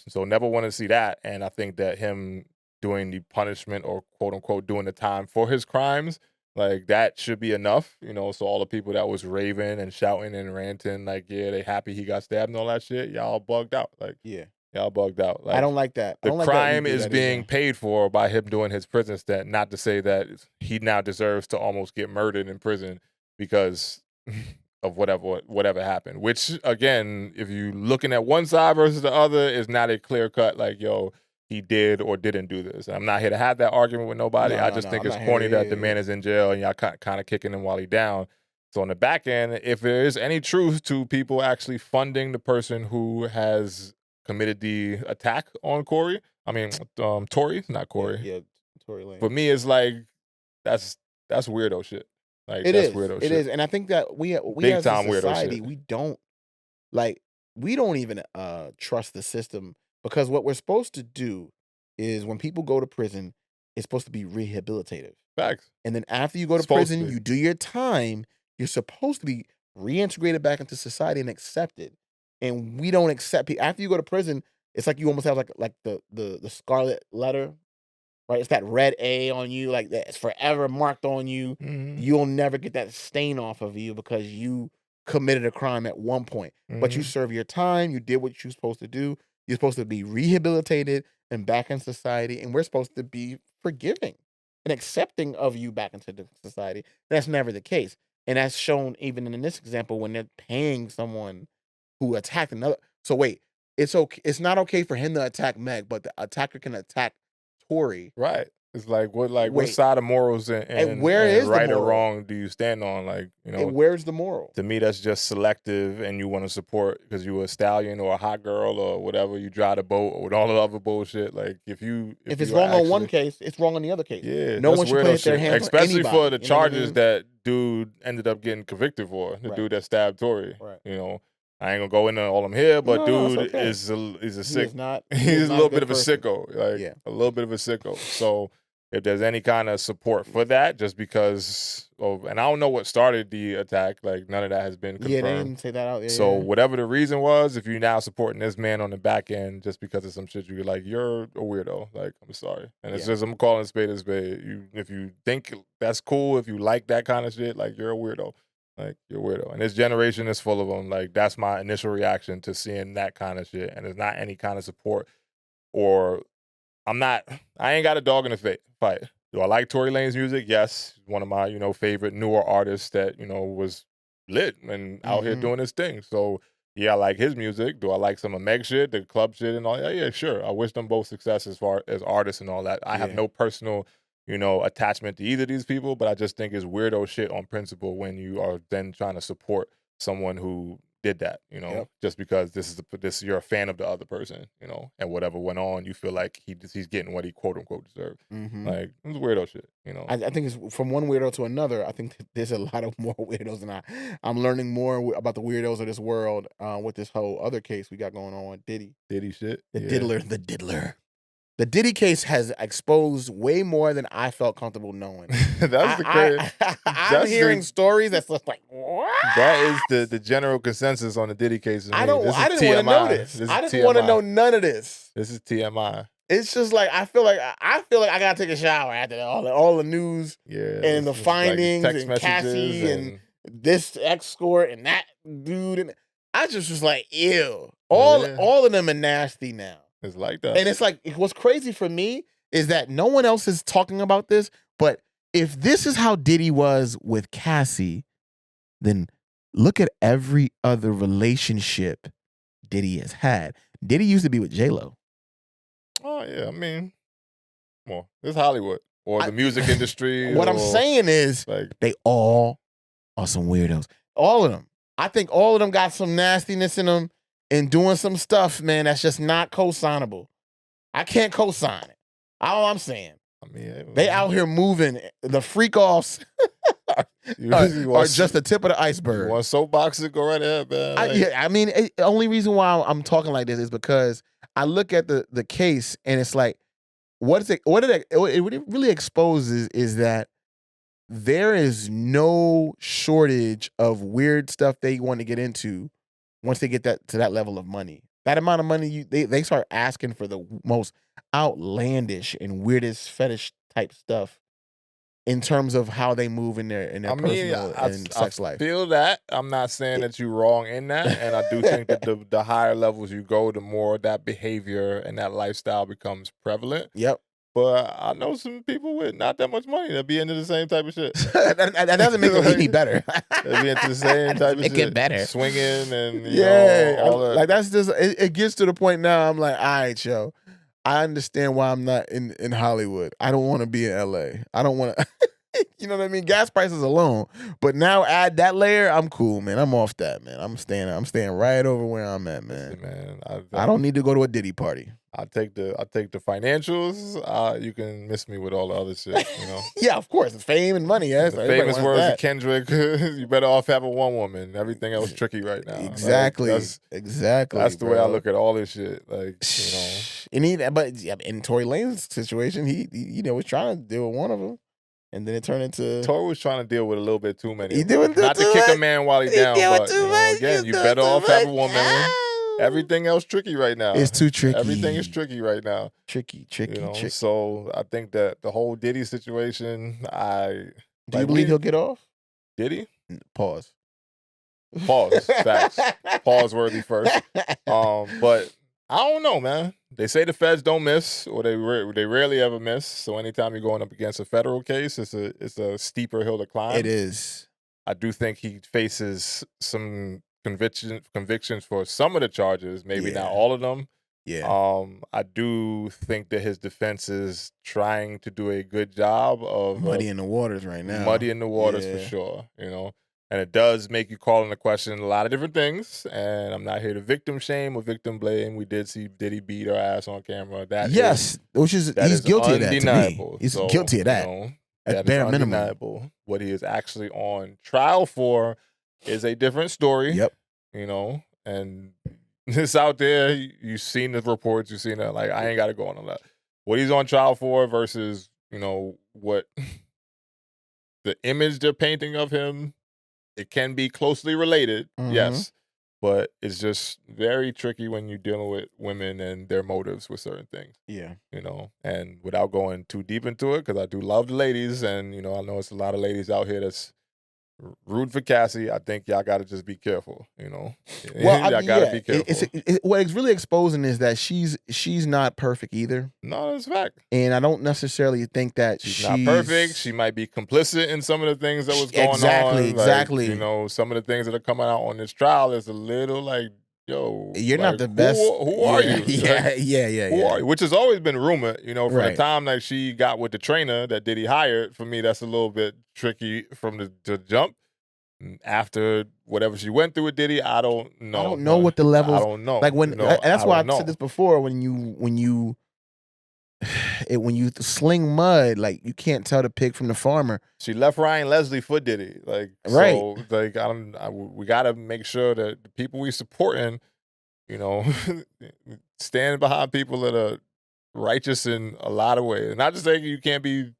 Speaker 1: so never want to see that. And I think that him doing the punishment or quote unquote doing the time for his crimes, like that should be enough. So all the people that was raving and shouting and ranting, like, yeah, they happy he got stabbed and all that shit, y'all bugged out. Like, y'all bugged out. Like,
Speaker 2: I don't like that.
Speaker 1: The crime is being paid for by him doing his prison stint. Not to say that he now deserves to almost get murdered in prison because of whatever happened, which again, if you looking at one side versus the other, is not a clear cut like, yo, he did or didn't do this. And I'm not here to have that argument with nobody. I just think it's corny that the man is in jail and y'all kind of kicking him while he's down. So on the back end, if there is any truth to people actually funding the person who has committed the attack on Tory, not Corey.
Speaker 2: Yeah, Tory Lanez.
Speaker 1: For me, it's like that's weirdo shit. Like,
Speaker 2: it
Speaker 1: that's
Speaker 2: is.
Speaker 1: weirdo
Speaker 2: it
Speaker 1: shit.
Speaker 2: is, and I think that we as a society, we don't even trust the system, because what we're supposed to do is when people go to prison, it's supposed to be rehabilitative.
Speaker 1: Facts.
Speaker 2: And then after you go to prison, you do your time. You're supposed to be reintegrated back into society and accepted. And we don't accept people. After you go to prison, it's like you almost have like the scarlet letter. Right, it's that red A on you, like that. It's forever marked on you.
Speaker 1: Mm-hmm.
Speaker 2: You'll never get that stain off of you because you committed a crime at one point.
Speaker 1: Mm-hmm.
Speaker 2: But you serve your time. You did what you're supposed to do. You're supposed to be rehabilitated and back in society. And we're supposed to be forgiving and accepting of you back into the society. That's never the case. And that's shown even in this example when they're paying someone who attacked another. So wait, it's okay. It's not okay for him to attack Meg, but the attacker can attack Tory.
Speaker 1: Right. It's like what side of morals and
Speaker 2: where
Speaker 1: and
Speaker 2: is the
Speaker 1: right
Speaker 2: moral?
Speaker 1: or wrong do you stand on? Like,
Speaker 2: And where's the moral?
Speaker 1: To me, that's just selective, and you want to support because you a stallion or a hot girl or whatever. You drive the boat or with all the other bullshit. Like if
Speaker 2: it's wrong on one case, it's wrong on the other case.
Speaker 1: Yeah,
Speaker 2: no one should put their hands
Speaker 1: especially
Speaker 2: on anybody,
Speaker 1: for the charges that dude ended up getting convicted for. The dude that stabbed Tory.
Speaker 2: Right.
Speaker 1: I ain't gonna go into all them here, but
Speaker 2: dude
Speaker 1: is a sick.
Speaker 2: He's a
Speaker 1: He's a little bit of a
Speaker 2: person.
Speaker 1: sicko, a little bit of a sicko. So if there's any kind of support for that, just because of, and I don't know what started the attack. Like, none of that has been confirmed.
Speaker 2: Yeah, they didn't say that out there.
Speaker 1: So whatever the reason was, if you're now supporting this man on the back end just because of some shit, you're like, you're a weirdo. Like, I'm sorry. And it's just, I'm calling a spade a spade. If you think that's cool, if you like that kind of shit, like, you're a weirdo. Like, you're a weirdo. And this generation is full of them. Like, that's my initial reaction to seeing that kind of shit. And there's not any kind of support, or I ain't got a dog in the fight. Do I like Tory Lanez music? Yes. One of my, favorite newer artists that, was lit and out here doing his thing. So, yeah, I like his music. Do I like some of Meg shit, the club shit and all that? Yeah, sure. I wish them both success as far as artists and all that. I have no personal, attachment to either of these people, but I just think it's weirdo shit on principle when you are then trying to support someone who did that, just because you're a fan of the other person, and whatever went on, you feel like he's getting what he quote unquote deserved. Like, it's weirdo shit,
Speaker 2: I think it's from one weirdo to another. I think there's a lot of more weirdos, and I'm learning more about the weirdos of this world with this whole other case we got going on with Diddy
Speaker 1: shit,
Speaker 2: the diddler. The Diddy case has exposed way more than I felt comfortable knowing.
Speaker 1: That's the crazy.
Speaker 2: I'm hearing stories that's just like, what?
Speaker 1: That is the general consensus on the Diddy case.
Speaker 2: I didn't want to know this. I didn't want to know none of this.
Speaker 1: This is TMI.
Speaker 2: It's just like I feel like I gotta take a shower after all the news, and the findings, like and Cassie and this escort and that dude, and I just was like, ew. All of them are nasty now.
Speaker 1: It's like that.
Speaker 2: And it's like, what's crazy for me is that no one else is talking about this, but if this is how Diddy was with Cassie, then look at every other relationship Diddy has had. Diddy used to be with J-Lo.
Speaker 1: Oh, yeah. I mean, well, it's Hollywood or the music industry.
Speaker 2: What I'm saying is, like, they all are some weirdos. All of them. I think all of them got some nastiness in them. And doing some stuff, man, that's just not co-signable. I can't co-sign it. All I'm saying. I mean, they out here moving. The freak-offs are just the tip of the iceberg.
Speaker 1: You want soapbox to go right ahead, man?
Speaker 2: I mean, the only reason why I'm talking like this is because I look at the case and it's like, what it really exposes is that there is no shortage of weird stuff they want to get into. Once they get to that level of money, that amount of money, they start asking for the most outlandish and weirdest fetish type stuff in terms of how they move in their personal and sex life.
Speaker 1: I feel that. I'm not saying that you're wrong in that, and I do think that the higher levels you go, the more that behavior and that lifestyle becomes prevalent.
Speaker 2: Yep.
Speaker 1: But I know some people with not that much money that be into the same type of shit.
Speaker 2: that doesn't make it any better.
Speaker 1: They be into the same type of shit.
Speaker 2: Make it better.
Speaker 1: Swinging and, you know, all that.
Speaker 2: Like, that's just, it gets to the point now, I'm like, all right, yo, I understand why I'm not in Hollywood. I don't want to be in LA. I don't want to, you know what I mean? Gas prices alone. But now add that layer, I'm cool, man. I'm off that, man. I'm staying right over where I'm at, man.
Speaker 1: Listen, man,
Speaker 2: I don't need to go to a Diddy party.
Speaker 1: I take the financials. You can miss me with all the other shit, you know.
Speaker 2: Yeah, of course. It's fame and money. Yeah,
Speaker 1: the famous words of Kendrick. You better off having one woman. Everything else tricky right now.
Speaker 2: Exactly.
Speaker 1: Like,
Speaker 2: exactly.
Speaker 1: That's the way I look at all this shit. Like, you know.
Speaker 2: But in Tory Lanez situation, he was trying to deal with one of them. And then it turned into...
Speaker 1: Tory was trying to deal with a little bit too many.
Speaker 2: He doing
Speaker 1: Not to kick a man while he's down, but again, you better off having one man. Everything else tricky right now.
Speaker 2: It's too tricky.
Speaker 1: Everything is tricky right now.
Speaker 2: Tricky.
Speaker 1: So I think that the whole Diddy situation,
Speaker 2: Do you believe he'll get off?
Speaker 1: Diddy?
Speaker 2: Pause.
Speaker 1: Facts. Pause worthy first. But I don't know, man. They say the feds don't miss, or they rarely ever miss. So anytime you're going up against a federal case, it's a steeper hill to climb.
Speaker 2: It is.
Speaker 1: I do think he faces some convictions for some of the charges, maybe not all of them.
Speaker 2: Yeah.
Speaker 1: I do think that his defense is trying to do a good job of
Speaker 2: muddying the waters right now.
Speaker 1: Muddying the waters for sure, you know. And it does make you call into question a lot of different things. And I'm not here to victim shame or victim blame. We did see Diddy beat her ass on camera.
Speaker 2: He's guilty of that. To me. He's guilty of that. You know, at bare minimum.
Speaker 1: What he is actually on trial for is a different story.
Speaker 2: Yep.
Speaker 1: You know, and it's out there. You've seen the reports. You've seen that. Like, I ain't got to go on that. What he's on trial for versus what the image they're painting of him, it can be closely related, yes, but it's just very tricky when you're dealing with women and their motives with certain things.
Speaker 2: Yeah.
Speaker 1: And without going too deep into it, because I do love the ladies, and I know it's a lot of ladies out here that's rude for Cassie. I think y'all got to just be careful,
Speaker 2: Well,
Speaker 1: y'all got to be careful.
Speaker 2: What it's really exposing is that she's not perfect either.
Speaker 1: No, that's a fact.
Speaker 2: And I don't necessarily think that
Speaker 1: she's not perfect. She might be complicit in some of the things that was going on.
Speaker 2: Exactly.
Speaker 1: Some of the things that are coming out on this trial is a little like, yo,
Speaker 2: you're not the best.
Speaker 1: Who are you?
Speaker 2: Who
Speaker 1: are you? Which has always been rumored, from
Speaker 2: Right.
Speaker 1: the time that she got with the trainer that Diddy hired. For me, that's a little bit tricky from the jump. After whatever she went through with Diddy, I don't know.
Speaker 2: I don't know what the levels.
Speaker 1: I don't know.
Speaker 2: Like when that's why I said this before. When you sling mud, like you can't tell the pig from the farmer.
Speaker 1: She left Ryan Leslie for Diddy, like
Speaker 2: right.
Speaker 1: So, like we got to make sure that the people we supporting, stand behind people that are righteous in a lot of ways. Not just saying you can't be,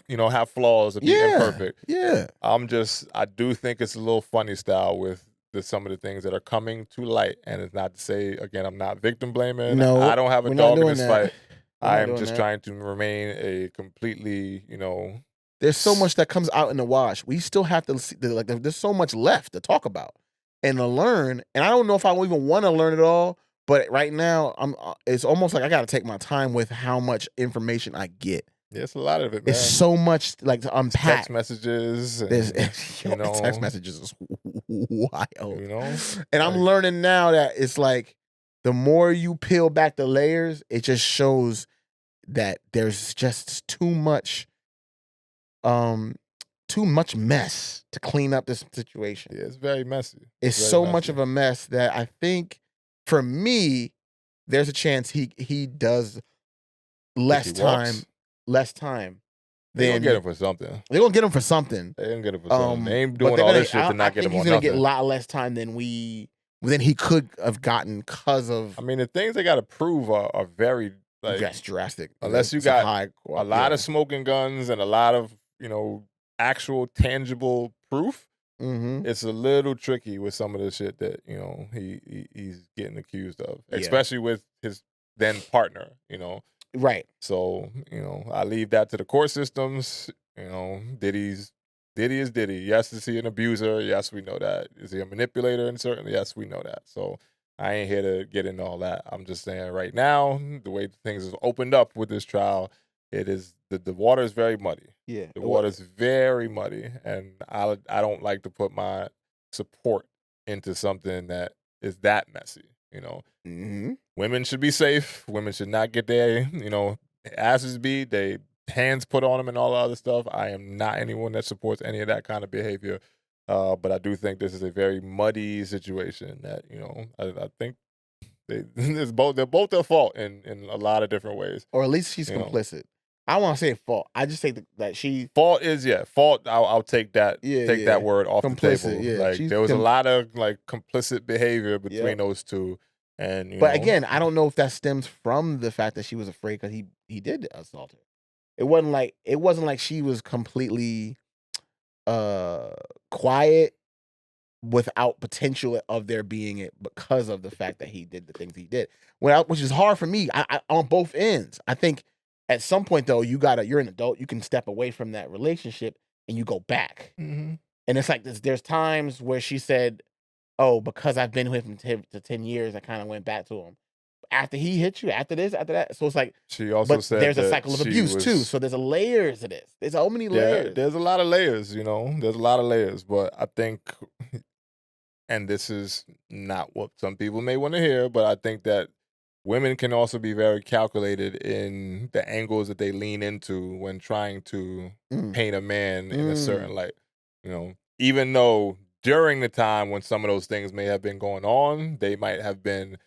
Speaker 1: have flaws and be imperfect.
Speaker 2: Yeah.
Speaker 1: I do think it's a little funny style with some of the things that are coming to light, and it's not to say again I'm not victim blaming.
Speaker 2: No,
Speaker 1: I don't have a dog in this fight. I am just
Speaker 2: that.
Speaker 1: trying to remain a completely,
Speaker 2: There's so much that comes out in the wash. We still have to see, there's so much left to talk about and to learn. And I don't know if I even want to learn it all, but right now it's almost like I got to take my time with how much information I get.
Speaker 1: Yeah, it's a lot of it, man.
Speaker 2: It's so much like to unpack.
Speaker 1: Text messages. And,
Speaker 2: text messages is wild.
Speaker 1: And
Speaker 2: I'm learning now that it's like the more you peel back the layers, it just shows that there's just too much mess to clean up this situation.
Speaker 1: Yeah, it's very messy.
Speaker 2: It's so much of a mess that I think for me, there's a chance he does less time.
Speaker 1: They're gonna get him for something.
Speaker 2: They're gonna get him for something.
Speaker 1: They ain't doing all this shit to not get him on nothing.
Speaker 2: He's gonna get a lot less time than he could have gotten because of.
Speaker 1: I mean, the things they got to prove are very
Speaker 2: that's drastic.
Speaker 1: Unless you got a lot of smoking guns and a lot of actual tangible proof. It's a little tricky with some of the shit that he's getting accused of, especially with his then partner.
Speaker 2: Right.
Speaker 1: So, I leave that to the court systems. Diddy is Diddy. Yes, is he an abuser? Yes, we know that. Is he a manipulator? And certainly, yes, we know that. So I ain't here to get into all that. I'm just saying right now, the way things have opened up with this trial, it is the water is very muddy.
Speaker 2: Yeah.
Speaker 1: The water is very muddy. And I don't like to put my support into something that is that messy. Women should be safe. Women should not get their, asses beat, they hands put on them and all the other stuff. I am not anyone that supports any of that kind of behavior. But I do think this is a very muddy situation that, I think they're both at fault in a lot of different ways.
Speaker 2: Or at least she's complicit. I want to say fault. I just think that she
Speaker 1: fault is fault. I'll take that that word off complicit, the table.
Speaker 2: Yeah,
Speaker 1: like there was a lot of complicit behavior between those two, and
Speaker 2: but again, I don't know if that stems from the fact that she was afraid because he did assault her. It wasn't like she was completely quiet without potential of there being it because of the fact that he did the things he did. Which is hard for me. I on both ends. I think. At some point, though, you're an adult. You can step away from that relationship and you go back. And it's like there's times where she said, "Oh, because I've been with him to 10 years, I kind of went back to him." After he hit you, after this, after that. So it's like
Speaker 1: she also said
Speaker 2: there's a cycle of abuse too. So there's a layers to this. There's so many layers.
Speaker 1: There's a lot of layers. There's a lot of layers. But I think, and this is not what some people may want to hear, but I think that women can also be very calculated in the angles that they lean into when trying to paint a man in a certain light. Even though during the time when some of those things may have been going on, they might have been,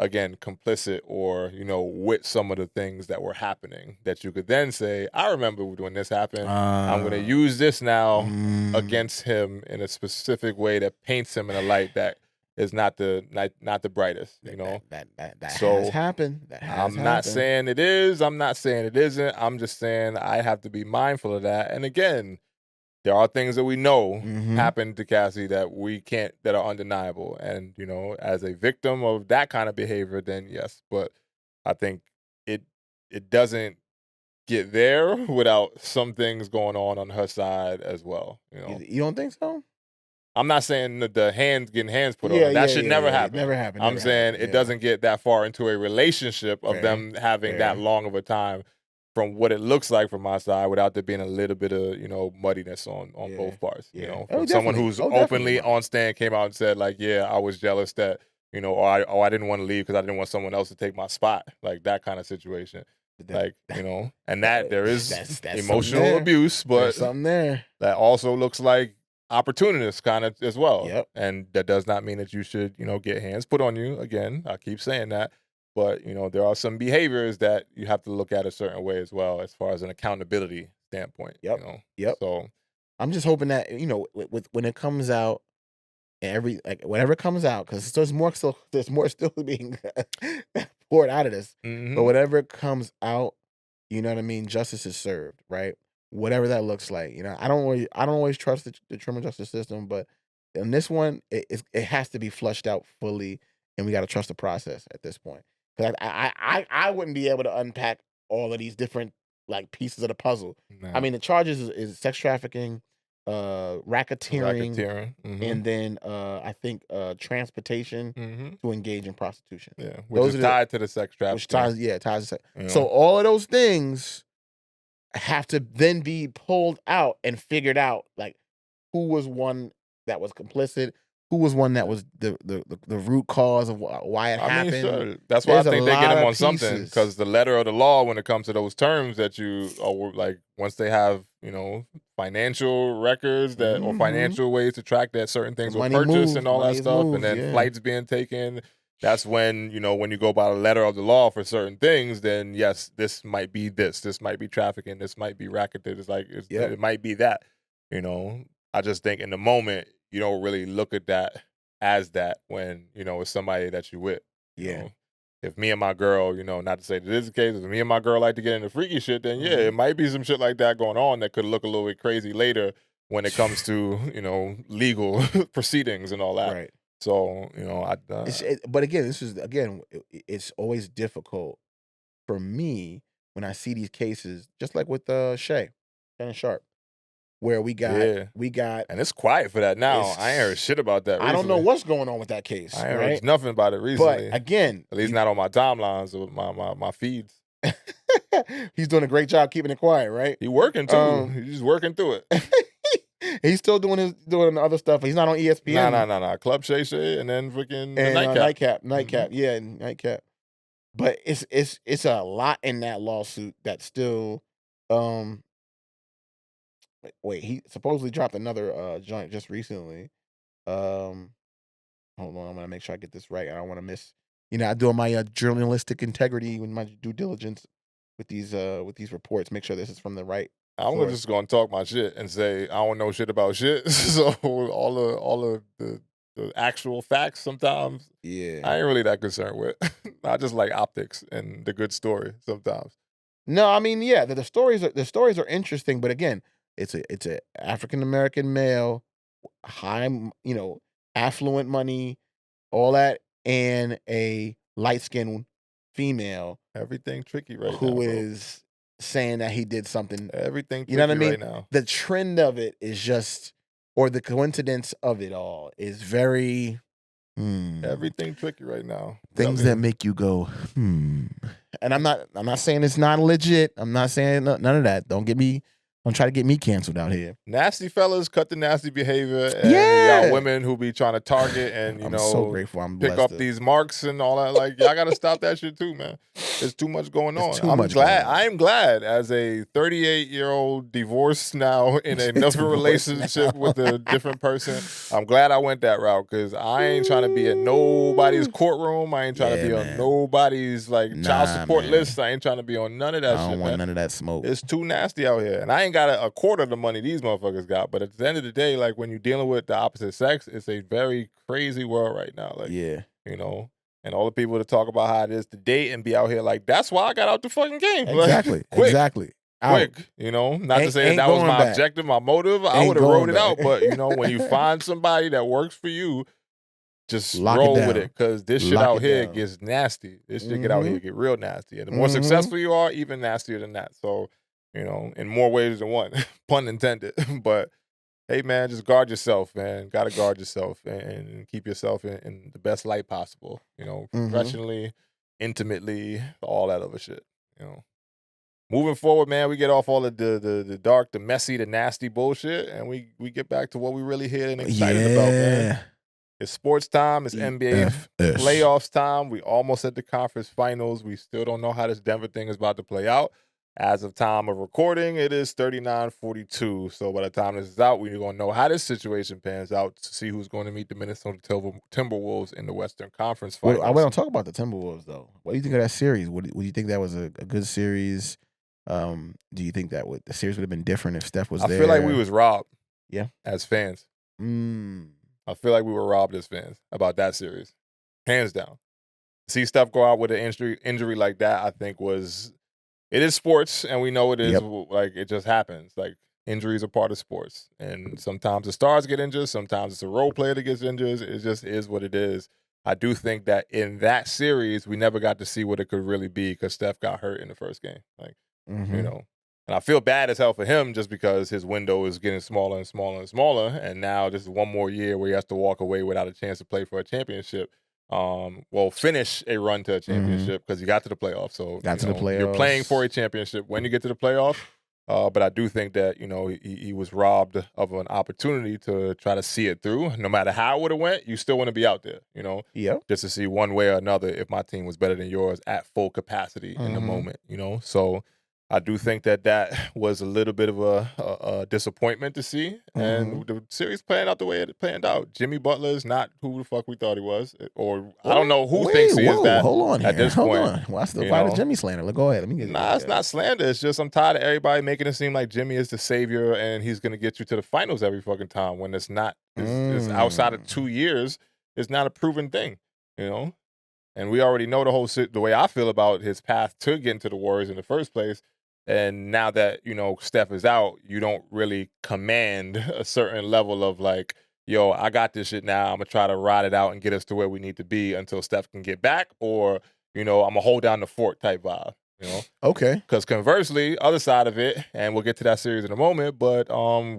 Speaker 1: again, complicit or, with some of the things that were happening that you could then say, I remember when this happened. I'm going to use this now against him in a specific way that paints him in a light that is not the brightest, you know.
Speaker 2: That
Speaker 1: So,
Speaker 2: has happened. That has
Speaker 1: I'm not saying it is. I'm not saying it isn't. I'm just saying I have to be mindful of that. And again, there are things that we know happened to Cassie that are undeniable. And, you know, as a victim of that kind of behavior, then yes. But I think it doesn't get there without some things going on her side as well. You know,
Speaker 2: You don't think so?
Speaker 1: I'm not saying that getting hands put on her. That should never happen.
Speaker 2: Never happen.
Speaker 1: I'm saying it doesn't get that far into a relationship of them having that long of a time from what it looks like from my side without there being a little bit of, you know, muddiness on both parts. You know, from someone who's openly on stand came out and said, like, yeah, I was jealous that, you know, or I didn't want to leave because I didn't want someone else to take my spot. Like that kind of situation. Like, you know, and that there is
Speaker 2: that's
Speaker 1: emotional abuse, but
Speaker 2: there's something there
Speaker 1: that also looks like opportunist kind of as well.
Speaker 2: Yep.
Speaker 1: And that does not mean that you should, you know, get hands put on you. Again, I keep saying that. But, you know, there are some behaviors that you have to look at a certain way as well, as far as an accountability standpoint.
Speaker 2: Yep.
Speaker 1: You know?
Speaker 2: Yep.
Speaker 1: So
Speaker 2: I'm just hoping that, you know, with when it comes out, whatever comes out, because there's more still being poured out of this. But whatever comes out, you know what I mean, justice is served, right? Whatever that looks like. You know, I don't always trust the criminal justice system, but in this one, it has to be flushed out fully, and we got to trust the process at this point. Because I wouldn't be able to unpack all of these different like pieces of the puzzle.
Speaker 1: No.
Speaker 2: I mean, the charges is sex trafficking, racketeering, and then I think transportation to engage in prostitution.
Speaker 1: Yeah, which is tied to the sex trafficking.
Speaker 2: Ties to sex. So all of those things have to then be pulled out and figured out, like who was one that was complicit, who was one that was the root cause of why it happened.
Speaker 1: Sure. That's why I think they get him on something, because the letter of the law, when it comes to those terms that you like, once they have, you know, financial records that or financial ways to track that certain things were purchased and all that stuff, and then flights being taken. That's when, you know, when you go by the letter of the law for certain things, then yes, this might be this might be trafficking, this might be racketed. It's like it might be that. You know, I just think in the moment you don't really look at that as that when, you know, it's somebody that you with. You know? If me and my girl, you know, not to say that this is the case, if me and my girl like to get into freaky shit, then yeah, it might be some shit like that going on that could look a little bit crazy later when it comes to, you know, legal proceedings and all that.
Speaker 2: Right.
Speaker 1: So, you know,
Speaker 2: but again, it's always difficult for me when I see these cases, just like with Shannon Sharp, where we got,
Speaker 1: and it's quiet for that now. I ain't heard shit about that recently.
Speaker 2: I don't know what's going on with that case.
Speaker 1: I ain't heard nothing about it recently.
Speaker 2: But again,
Speaker 1: at least not on my timelines or my feeds.
Speaker 2: He's doing a great job keeping it quiet, right?
Speaker 1: He working too. He's just working through it.
Speaker 2: He's still doing other stuff. He's not on ESPN.
Speaker 1: No. Club Shay Shay and then freaking
Speaker 2: Nightcap. Yeah, Nightcap. But it's a lot in that lawsuit that still. Wait, he supposedly dropped another joint just recently. Hold on, I'm gonna make sure I get this right. I don't want to miss. You know, I do my journalistic integrity with my due diligence with these reports. Make sure this is from the right.
Speaker 1: I'm just gonna talk my shit and say I don't know shit about shit. So all of the actual facts sometimes, I ain't really that concerned with. I just like optics and the good story sometimes.
Speaker 2: No, I mean, yeah, the stories are interesting, but again, it's a African American male, high, you know, affluent money, all that, and a light skinned female.
Speaker 1: Everything tricky right now.
Speaker 2: Who is saying that he did something.
Speaker 1: Everything tricky,
Speaker 2: you know what I mean?
Speaker 1: Right now.
Speaker 2: The trend of it is just, or the coincidence of it all is very.
Speaker 1: Everything tricky right now.
Speaker 2: Things that make you go, And I'm not saying it's not legit. I'm not saying none of that. Don't try to get me canceled out here.
Speaker 1: Nasty fellas, cut the nasty behavior. And y'all women who be trying to target and, you know,
Speaker 2: so grateful. I'm
Speaker 1: pick up these marks and all that. Like, y'all got to stop that shit too, man. There's too much going on. I am glad as a 38-year-old divorced now in another relationship with a different person. I'm glad I went that route because I ain't trying to be in nobody's courtroom. I ain't trying to be on nobody's like child support list. I ain't trying to be on none of that shit.
Speaker 2: I don't want none of that smoke.
Speaker 1: It's too nasty out here. And I ain't got a quarter of the money these motherfuckers got. But at the end of the day, like when you're dealing with the opposite sex, it's a very crazy world right now. Like,
Speaker 2: Yeah.
Speaker 1: you know, and all the people that talk about how it is to date and be out here like, that's why I got out the fucking game.
Speaker 2: Exactly.
Speaker 1: Like, quick,
Speaker 2: Exactly. Out.
Speaker 1: quick, you know, not to
Speaker 2: Ain't-
Speaker 1: say
Speaker 2: ain't
Speaker 1: that was
Speaker 2: going
Speaker 1: my
Speaker 2: back.
Speaker 1: objective, my motive. I
Speaker 2: Ain't
Speaker 1: would have wrote
Speaker 2: going
Speaker 1: it out.
Speaker 2: back.
Speaker 1: But, you know, when you find somebody that works for you, just
Speaker 2: Lock it
Speaker 1: roll with
Speaker 2: down.
Speaker 1: it, because this shit
Speaker 2: Lock
Speaker 1: out
Speaker 2: it
Speaker 1: here
Speaker 2: down.
Speaker 1: gets nasty. This shit get out here get real nasty. And the more
Speaker 2: Mhm.
Speaker 1: successful you are, even nastier than that. So, you know, in more ways than one, pun intended. But hey, man, just guard yourself, man. Got to guard yourself and keep yourself in the best light possible. You know, professionally, intimately, all that other shit. You know, moving forward, man, we get off all of the dark, the messy, the nasty bullshit, and we get back to what we really here and excited about, man. It's sports time. It's NBA
Speaker 2: EFS.
Speaker 1: playoffs time. We almost at the conference finals. We still don't know how this Denver thing is about to play out. As of time of recording, it is 39-42. So by the time this is out, we're going to know how this situation pans out to see who's going to meet the Minnesota Timberwolves in the Western Conference Finals.
Speaker 2: Well, I want to talk about the Timberwolves, though. What do you think of that series? Would you think that was a good series? Do you think that the series would have been different if Steph was there?
Speaker 1: I feel like we was robbed.
Speaker 2: Yeah.
Speaker 1: As fans.
Speaker 2: Mm.
Speaker 1: I feel like we were robbed as fans about that series. Hands down. See Steph go out with an injury like that, I think it is sports, and we know it is. Like, it just happens. Like, injuries are part of sports. And sometimes the stars get injured. Sometimes it's a role player that gets injured. It just is what it is. I do think that in that series, we never got to see what it could really be because Steph got hurt in the first game. Like, you know. And I feel bad as hell for him just because his window is getting smaller and smaller and smaller. And now this is one more year where he has to walk away without a chance to play for a championship. Finish a run to a championship because he got to the playoffs. So
Speaker 2: the playoffs.
Speaker 1: You're playing for a championship when you get to the playoffs. But I do think that, you know, he was robbed of an opportunity to try to see it through. No matter how it would have went, you still want to be out there, you know, just to see one way or another if my team was better than yours at full capacity in the moment, you know. So I do think that was a little bit of a disappointment to see. And the series playing out the way it planned out. Jimmy Butler is not who the fuck we thought he was. Or I don't know who thinks he is that
Speaker 2: hold on
Speaker 1: at this point.
Speaker 2: What's the why the Jimmy slander? Go ahead. Let me get
Speaker 1: it's not slander. It's just I'm tired of everybody making it seem like Jimmy is the savior and he's going to get you to the finals every fucking time when it's not. It's outside of 2 years. It's not a proven thing, you know? And we already know the way I feel about his path to getting to the Warriors in the first place. And now that, you know, Steph is out, you don't really command a certain level of like, yo, I got this shit now. I'm going to try to ride it out and get us to where we need to be until Steph can get back. Or, you know, I'm going to hold down the fort type vibe, you know?
Speaker 2: Okay.
Speaker 1: Because conversely, other side of it, and we'll get to that series in a moment, but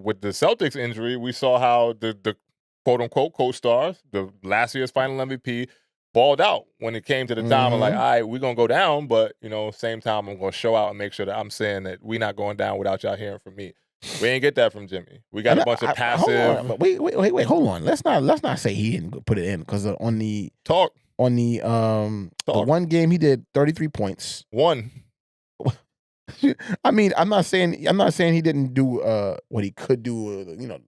Speaker 1: with the Celtics injury, we saw how the quote-unquote co-stars, the last year's final MVP, balled out when it came to the time of like, all right, we're going to go down, but, you know, same time I'm going to show out and make sure that I'm saying that we're not going down without y'all hearing from me. We ain't get that from Jimmy. We got a bunch of passive.
Speaker 2: Hold on, wait, hold on. Let's not say he didn't put it in because on the one game he did 33 points.
Speaker 1: One.
Speaker 2: I mean, I'm not saying he didn't do what he could do, you know,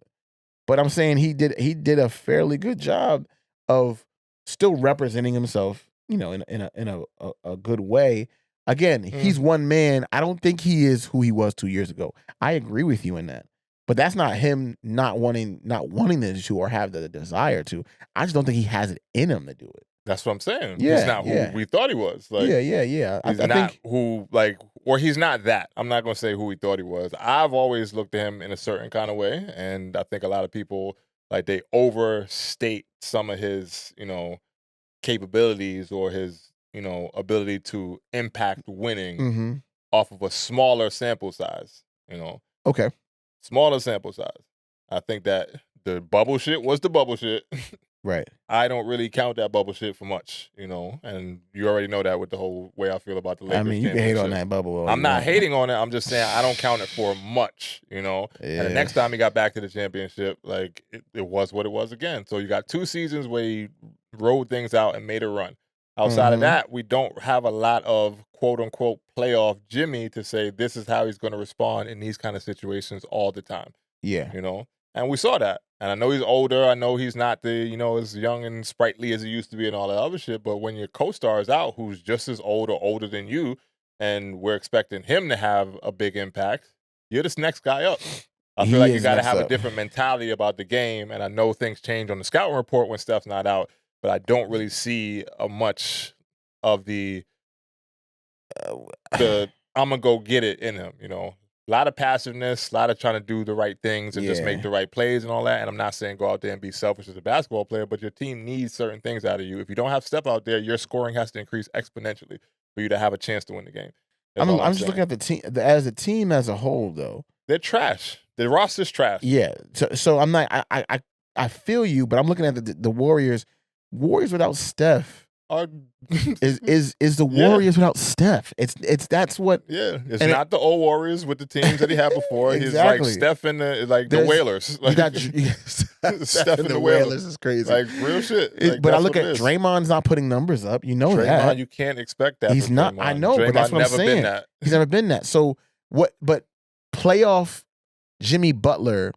Speaker 2: but I'm saying he did a fairly good job of still representing himself, you know, in a good way. Again, he's one man. I don't think he is who he was 2 years ago. I agree with you in that. But that's not him not wanting to or have the desire to. I just don't think he has it in him to do it.
Speaker 1: That's what I'm saying.
Speaker 2: Yeah,
Speaker 1: he's not who we thought he was. Like,
Speaker 2: yeah.
Speaker 1: He's not who, like, or he's not that. I'm not going to say who he thought he was. I've always looked at him in a certain kind of way, and I think a lot of people, like, they overstate some of his, you know, capabilities or his, you know, ability to impact winning off of a smaller sample size, you know.
Speaker 2: Okay.
Speaker 1: Smaller sample size. I think that the bubble shit was the bubble shit.
Speaker 2: Right.
Speaker 1: I don't really count that bubble shit for much, you know, and you already know that with the whole way I feel about the Lakers.
Speaker 2: I mean, you can hate on that bubble.
Speaker 1: I'm not hating on it. I'm just saying I don't count it for much, you know. Yeah. And the next time he got back to the championship, like, it was what it was again. So you got 2 seasons where he rode things out and made a run. Outside of that, we don't have a lot of quote-unquote playoff Jimmy to say this is how he's going to respond in these kind of situations all the time.
Speaker 2: Yeah.
Speaker 1: You know? And we saw that. And I know he's older. I know he's not the, you know, as young and sprightly as he used to be and all that other shit. But when your co-star is out, who's just as old or older than you, and we're expecting him to have a big impact, you're this next guy up. I
Speaker 2: He
Speaker 1: feel like you
Speaker 2: is
Speaker 1: got to
Speaker 2: next
Speaker 1: have a
Speaker 2: up.
Speaker 1: different mentality about the game, and I know things change on the scouting report when Steph's not out, but I don't really see much of the I'm gonna go get it in him. You know, a lot of passiveness, a lot of trying to do the right things and just make the right plays and all that. And I'm not saying go out there and be selfish as a basketball player, but your team needs certain things out of you. If you don't have Steph out there, your scoring has to increase exponentially for you to have a chance to win the game.
Speaker 2: I'm just looking at the team as a team as a whole, though.
Speaker 1: They're trash. The roster's trash.
Speaker 2: Yeah. So I'm not. I feel you, but I'm looking at the Warriors. Warriors without Steph is the Warriors without Steph. It's that's what.
Speaker 1: Yeah, it's not the old Warriors with the teams that he had before.
Speaker 2: Exactly.
Speaker 1: He's like Steph and the Whalers. Like,
Speaker 2: Steph and the Whalers is crazy.
Speaker 1: Like real shit. Like,
Speaker 2: but I look at Draymond's not putting numbers up. You know that.
Speaker 1: You can't expect that.
Speaker 2: He's not.
Speaker 1: Draymond.
Speaker 2: I know, but that's what I'm saying.
Speaker 1: Been that.
Speaker 2: He's never been that. So what? But playoff Jimmy Butler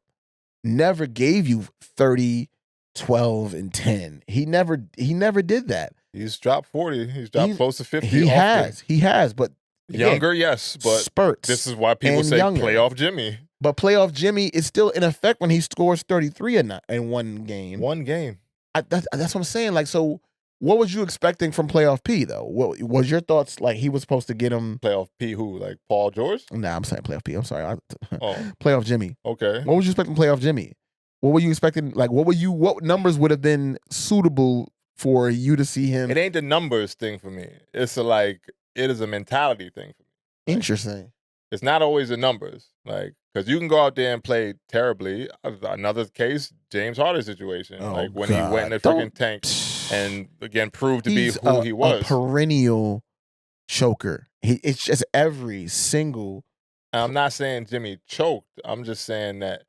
Speaker 2: never gave you 30, 12, and 10. He never did that.
Speaker 1: He's dropped 40. He's dropped close to 50.
Speaker 2: He has, but
Speaker 1: younger, yes, but
Speaker 2: spurts.
Speaker 1: This is why people say playoff Jimmy.
Speaker 2: But playoff Jimmy is still in effect when he scores 33 in one game.
Speaker 1: One game.
Speaker 2: That's what I'm saying. Like, so what was you expecting from playoff P though? What was your thoughts? Like he was supposed to get him
Speaker 1: playoff P? Who? Like Paul George?
Speaker 2: Nah, I'm saying playoff P. I'm sorry. Playoff Jimmy.
Speaker 1: Okay.
Speaker 2: What was you expecting playoff Jimmy? What were you expecting? Like, what numbers would have been suitable for you to see him?
Speaker 1: It ain't the numbers thing for me. It's it is a mentality thing for me.
Speaker 2: Interesting.
Speaker 1: It's not always the numbers. Like, because you can go out there and play terribly. Another case, James Harden situation. Like when he went in the freaking tank and again proved to be who he was.
Speaker 2: A perennial choker. It's just every single.
Speaker 1: I'm not saying Jimmy choked. I'm just saying that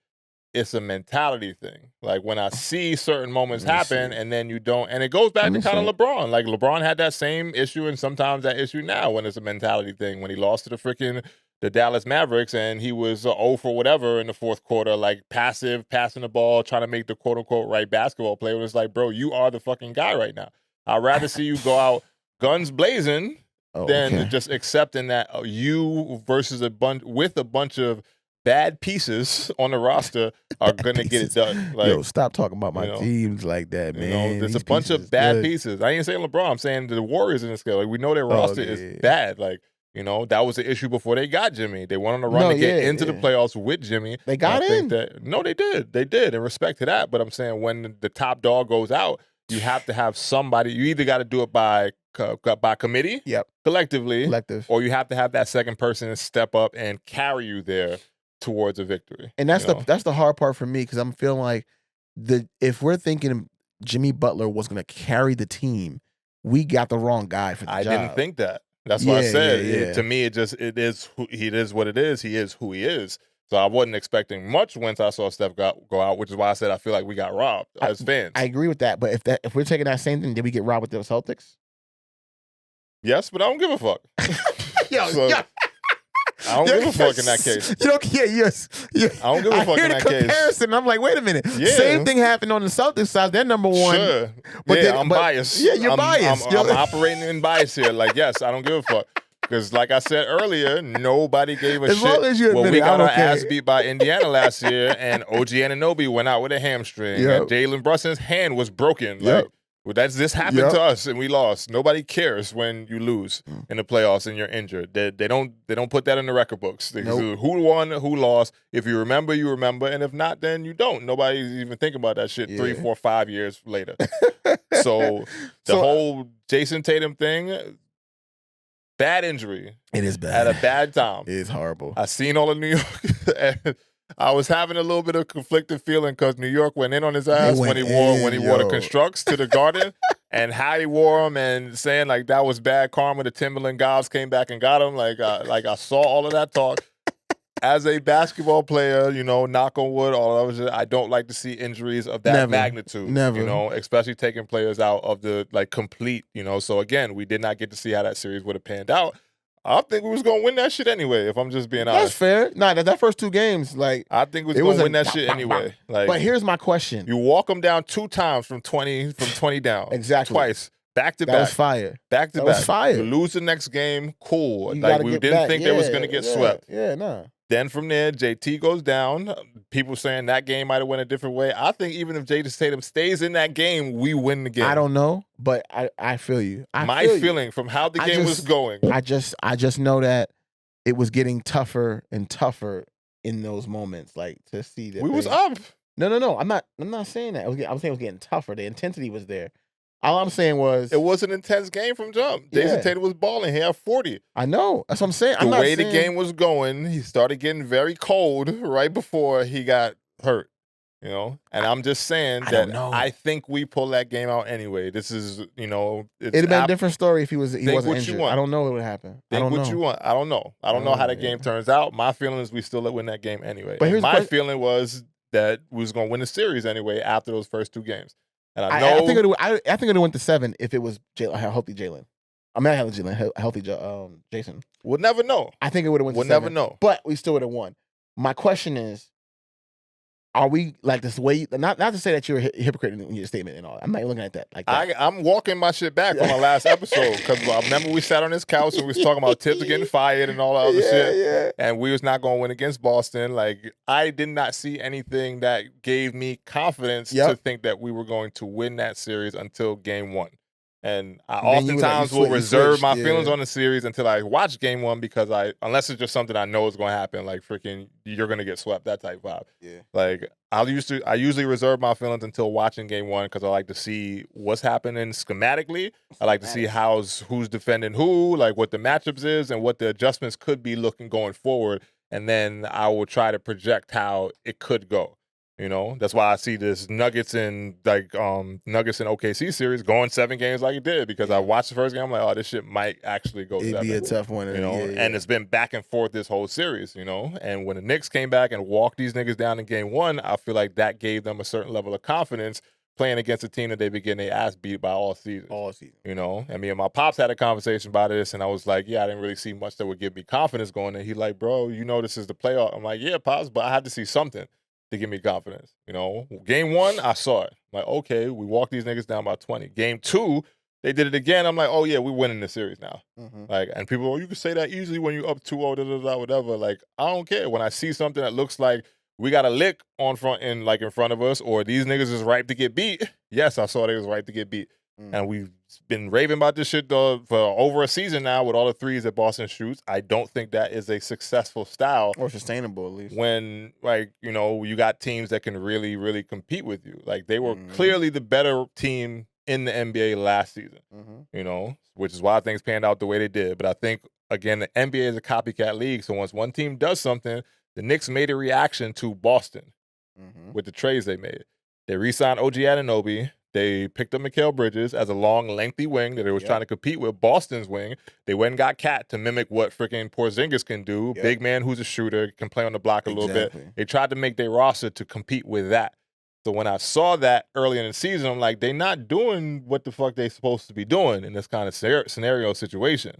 Speaker 1: it's a mentality thing. Like when I see certain moments happen and then you don't, and it goes back to kind of LeBron. Like LeBron had that same issue and sometimes that issue now when it's a mentality thing. When he lost to the Dallas Mavericks and he was 0 for whatever in the fourth quarter, like passive, passing the ball, trying to make the quote unquote right basketball player. It was like, bro, you are the fucking guy right now. I'd rather see you go out guns blazing than just accepting that you versus a bunch of bad pieces on the roster are going to get it done. Like,
Speaker 2: yo, stop talking about my teams like that, man.
Speaker 1: There's a bunch of bad pieces. I ain't saying LeBron. I'm saying the Warriors in this scale. Like, we know their roster is bad. Like, that was the issue before they got Jimmy. They went on a run to get into the playoffs with Jimmy.
Speaker 2: They got in?
Speaker 1: No, they did. They did, in respect to that. But I'm saying when the top dog goes out, you have to have somebody. You either got to do it by committee, collectively, or you have to have that second person step up and carry you there towards a victory.
Speaker 2: And that's the hard part for me because I'm feeling like if we're thinking Jimmy Butler was going to carry the team, we got the wrong guy for the job.
Speaker 1: I didn't think that. That's why I said to me it is what it is. He is who he is. So I wasn't expecting much once I saw Steph go out, which is why I said I feel like we got robbed as fans.
Speaker 2: I agree with that, but if we're taking that same thing, did we get robbed with the Celtics?
Speaker 1: Yes, but I don't give a fuck. I don't give a fuck in that case.
Speaker 2: You don't care, yes.
Speaker 1: I don't give a fuck in that case.
Speaker 2: Comparison. I'm like, wait a minute. Yeah. Same thing happened on the Celtics side. They're number one.
Speaker 1: Sure.
Speaker 2: But
Speaker 1: I'm biased.
Speaker 2: Yeah, you're biased.
Speaker 1: I'm operating in bias here. Like, yes, I don't give a fuck. Because like I said earlier, nobody gave a shit.
Speaker 2: Long as you admit
Speaker 1: we got our ass beat by Indiana last year, and OG Anunoby went out with a hamstring. And Jalen Brunson's hand was broken. Like, this happened to us, and we lost. Nobody cares when you lose in the playoffs and you're injured. They don't put that in the record books. Who won, who lost. If you remember, you remember, and if not, then you don't. Nobody's even thinking about that shit 3, 4, 5 years later. So the whole Jason Tatum thing. Bad injury.
Speaker 2: It is bad.
Speaker 1: At a bad time.
Speaker 2: It is horrible.
Speaker 1: I seen all of New York. And I was having a little bit of conflicted feeling because New York went in on his ass when he wore the constructs to the Garden, and how he wore them, and saying like that was bad karma. The Timberland guys came back and got him. Like I saw all of that talk. As a basketball player, knock on wood, all of that. I don't like to see injuries of that magnitude.
Speaker 2: Never.
Speaker 1: Especially taking players out of the complete. So again, we did not get to see how that series would have panned out. I think we was gonna win that shit anyway. If I'm just being honest,
Speaker 2: that's fair. Nah, that first 2 games,
Speaker 1: I think we was gonna win that shit anyway.
Speaker 2: But here's my question:
Speaker 1: you walk them down 2 times from 20 down,
Speaker 2: exactly
Speaker 1: twice. Back to back.
Speaker 2: That was fire.
Speaker 1: Back to back.
Speaker 2: Was fire.
Speaker 1: You lose the next game, cool. Like we didn't think they was gonna get swept.
Speaker 2: Yeah, nah.
Speaker 1: Then from there, JT goes down. People saying that game might have went a different way. I think even if Jason Tatum stays in that game, we win the game.
Speaker 2: I don't know, but I feel you.
Speaker 1: My feeling from how the game was going.
Speaker 2: I just know that it was getting tougher and tougher in those moments. Like to see that
Speaker 1: we was up.
Speaker 2: No. I'm not saying that. I'm saying it was getting tougher. The intensity was there. All I'm saying was
Speaker 1: it was an intense game from jump. Jason Tatum was balling. He had 40.
Speaker 2: I know. That's what I'm saying.
Speaker 1: The way the game was going, he started getting very cold right before he got hurt. You know, and I'm just saying that I think we pull that game out anyway. This is, you know,
Speaker 2: it'd have been a different story if he wasn't injured. I don't know what would happen.
Speaker 1: Think what you want. I don't know. I don't know how the game turns out. My feeling is we still win that game anyway.
Speaker 2: But
Speaker 1: my feeling was that we was going to win the series anyway after those first 2 games. And I
Speaker 2: think it would have went to 7 if it was a healthy Jalen. I mean, a healthy Jason.
Speaker 1: We'll never know.
Speaker 2: I think it would have went to 7.
Speaker 1: We'll never know.
Speaker 2: But we still would have won. My question is, are we like this way? Not to say that you're a hypocrite in your statement and all. I'm not looking at that like that.
Speaker 1: I'm walking my shit back from my last episode because I remember we sat on this couch and we was talking about Tips getting fired and all that other shit.
Speaker 2: Yeah.
Speaker 1: And we was not going to win against Boston. Like, I did not see anything that gave me confidence to think that we were going to win that series until game 1. And I oftentimes will reserve my feelings on the series until I watch game 1 because unless it's just something I know is going to happen, like freaking you're going to get swept, that type vibe.
Speaker 2: Yeah.
Speaker 1: Like I usually reserve my feelings until watching game 1 because I like to see what's happening schematically. I like to see who's defending who, like what the matchups is and what the adjustments could be looking going forward. And then I will try to project how it could go. You know, that's why I see this Nuggets and OKC series going 7 games like it did because I watched the first game. I'm like, oh, this shit might actually go 7.
Speaker 2: It'd be a tough one,
Speaker 1: you know. And it's been back and forth this whole series, you know. And when the Knicks came back and walked these niggas down in game 1, I feel like that gave them a certain level of confidence playing against a team that they've been getting their ass beat by all season. You know, and me and my pops had a conversation about this, and I was like, yeah, I didn't really see much that would give me confidence going. And he like, bro, you know, this is the playoff. I'm like, yeah, pops, but I had to see something to give me confidence. You know, game 1, I saw it. I'm like, okay, we walked these niggas down by 20. Game 2, they did it again. I'm like, oh yeah, we're winning the series now. Like, and people, oh, you can say that easily when you're up 2-0, whatever. Like, I don't care. When I see something that looks like we got a lick in front of us, or these niggas is ripe to get beat. Yes, I saw they was ripe to get beat. And we've been raving about this shit for over a season now with all the threes that Boston shoots. I don't think that is a successful style.
Speaker 2: Or sustainable, at least.
Speaker 1: When, like, you know, you got teams that can really, really compete with you. Like, they were clearly the better team in the NBA last season, you know, which is why things panned out the way they did. But I think, again, the NBA is a copycat league. So once one team does something, the Knicks made a reaction to Boston with the trades they made. They re-signed OG Anunoby. They picked up Mikal Bridges as a long, lengthy wing that they was trying to compete with Boston's wing. They went and got Cat to mimic what freaking Porzingis can do. Big man who's a shooter, can play on the block a little bit. They tried to make their roster to compete with that. So when I saw that early in the season, I'm like, they not doing what the fuck they supposed to be doing in this kind of scenario situation.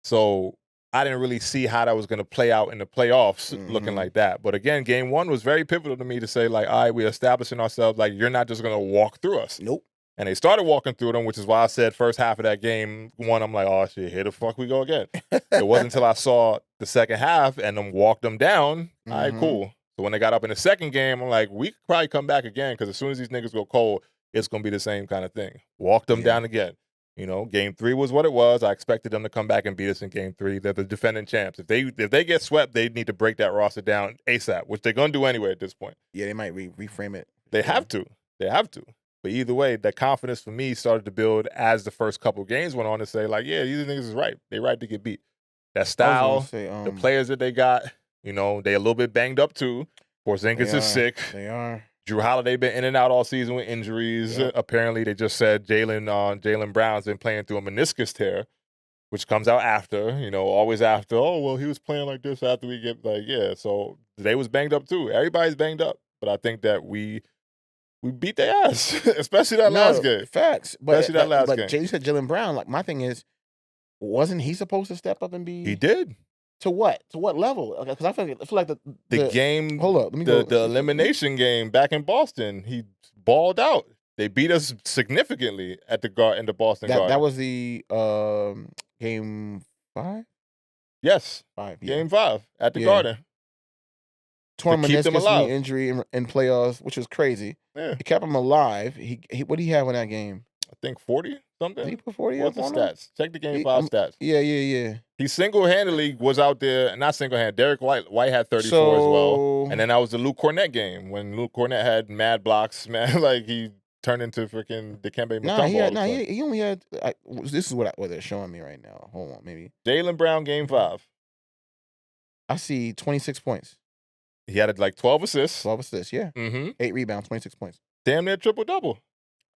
Speaker 1: So I didn't really see how that was going to play out in the playoffs looking like that. But again, game 1 was very pivotal to me to say, like, all right, we're establishing ourselves. Like, you're not just going to walk through us.
Speaker 2: Nope.
Speaker 1: And they started walking through them, which is why I said first half of that game 1, I'm like, oh, shit, here the fuck we go again. It wasn't until I saw the second half and them walked them down. All right, cool. So when they got up in the second game, I'm like, we could probably come back again because as soon as these niggas go cold, it's going to be the same kind of thing. Walk them down again. You know, game 3 was what it was. I expected them to come back and beat us in game 3. They're the defending champs. If they get swept, they need to break that roster down ASAP, which they're going to do anyway at this point.
Speaker 2: Yeah, they might reframe it.
Speaker 1: They have to. They have to. But either way, that confidence for me started to build as the first couple games went on to say, like, yeah, these niggas is right. They right to get beat. That style, the players that they got, you know, they a little bit banged up too. Porzingis is sick.
Speaker 2: They are.
Speaker 1: Drew Holiday been in and out all season with injuries. Yep. Apparently, they just said Jaylen Brown's been playing through a meniscus tear, which comes out after, you know, always after. Oh, well, he was playing like this after we get, like, yeah. So they was banged up too. Everybody's banged up. But I think that we beat their ass, especially that last game.
Speaker 2: Facts.
Speaker 1: Especially that last game.
Speaker 2: But you said Jaylen Brown. Like, my thing is, wasn't he supposed to step up and be?
Speaker 1: He did.
Speaker 2: To what? To what level? Because I feel like the
Speaker 1: game.
Speaker 2: Hold up, let me go.
Speaker 1: The elimination game back in Boston, he balled out. They beat us significantly at the Boston Garden.
Speaker 2: That was the game 5.
Speaker 1: Yes,
Speaker 2: 5. Yeah.
Speaker 1: Game 5 at the Garden.
Speaker 2: torn
Speaker 1: keep them
Speaker 2: meniscus
Speaker 1: alive.
Speaker 2: knee injury in playoffs, which was crazy.
Speaker 1: Yeah.
Speaker 2: It kept him alive. He what did he have in that game?
Speaker 1: I think 40
Speaker 2: Did
Speaker 1: something.
Speaker 2: he put 40
Speaker 1: What's
Speaker 2: up
Speaker 1: the
Speaker 2: on him?
Speaker 1: stats? Check the game 5 stats.
Speaker 2: Yeah.
Speaker 1: He single-handedly was out there, not single-handed. Derek White had 34 as well. And then that was the Luke Cornett game when Luke Cornett had mad blocks, man. Like he turned into freaking Dikembe Mutombo.
Speaker 2: He only had. This is what they're showing me right now. Hold on, maybe.
Speaker 1: Jaylen Brown game 5.
Speaker 2: I see 26 points.
Speaker 1: He had like 12 assists.
Speaker 2: 12 assists, yeah.
Speaker 1: Mm-hmm.
Speaker 2: 8 rebounds, 26 points.
Speaker 1: Damn near triple-double.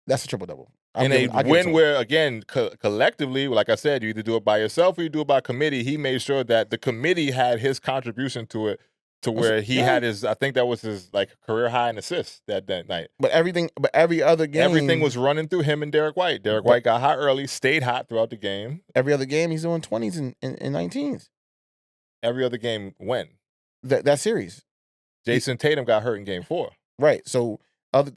Speaker 2: That's a triple-double.
Speaker 1: In a win where, again, collectively, like I said, you either do it by yourself or you do it by committee. He made sure that the committee had his contribution to it, to where he had his, I think that was his like career high in assists that night.
Speaker 2: But every other game,
Speaker 1: everything was running through him and Derek White. Derek White got hot early, stayed hot throughout the game.
Speaker 2: Every other game, he's doing 20s and 19s.
Speaker 1: Every other game, when?
Speaker 2: That series.
Speaker 1: Jason Tatum got hurt in game 4.
Speaker 2: Right. So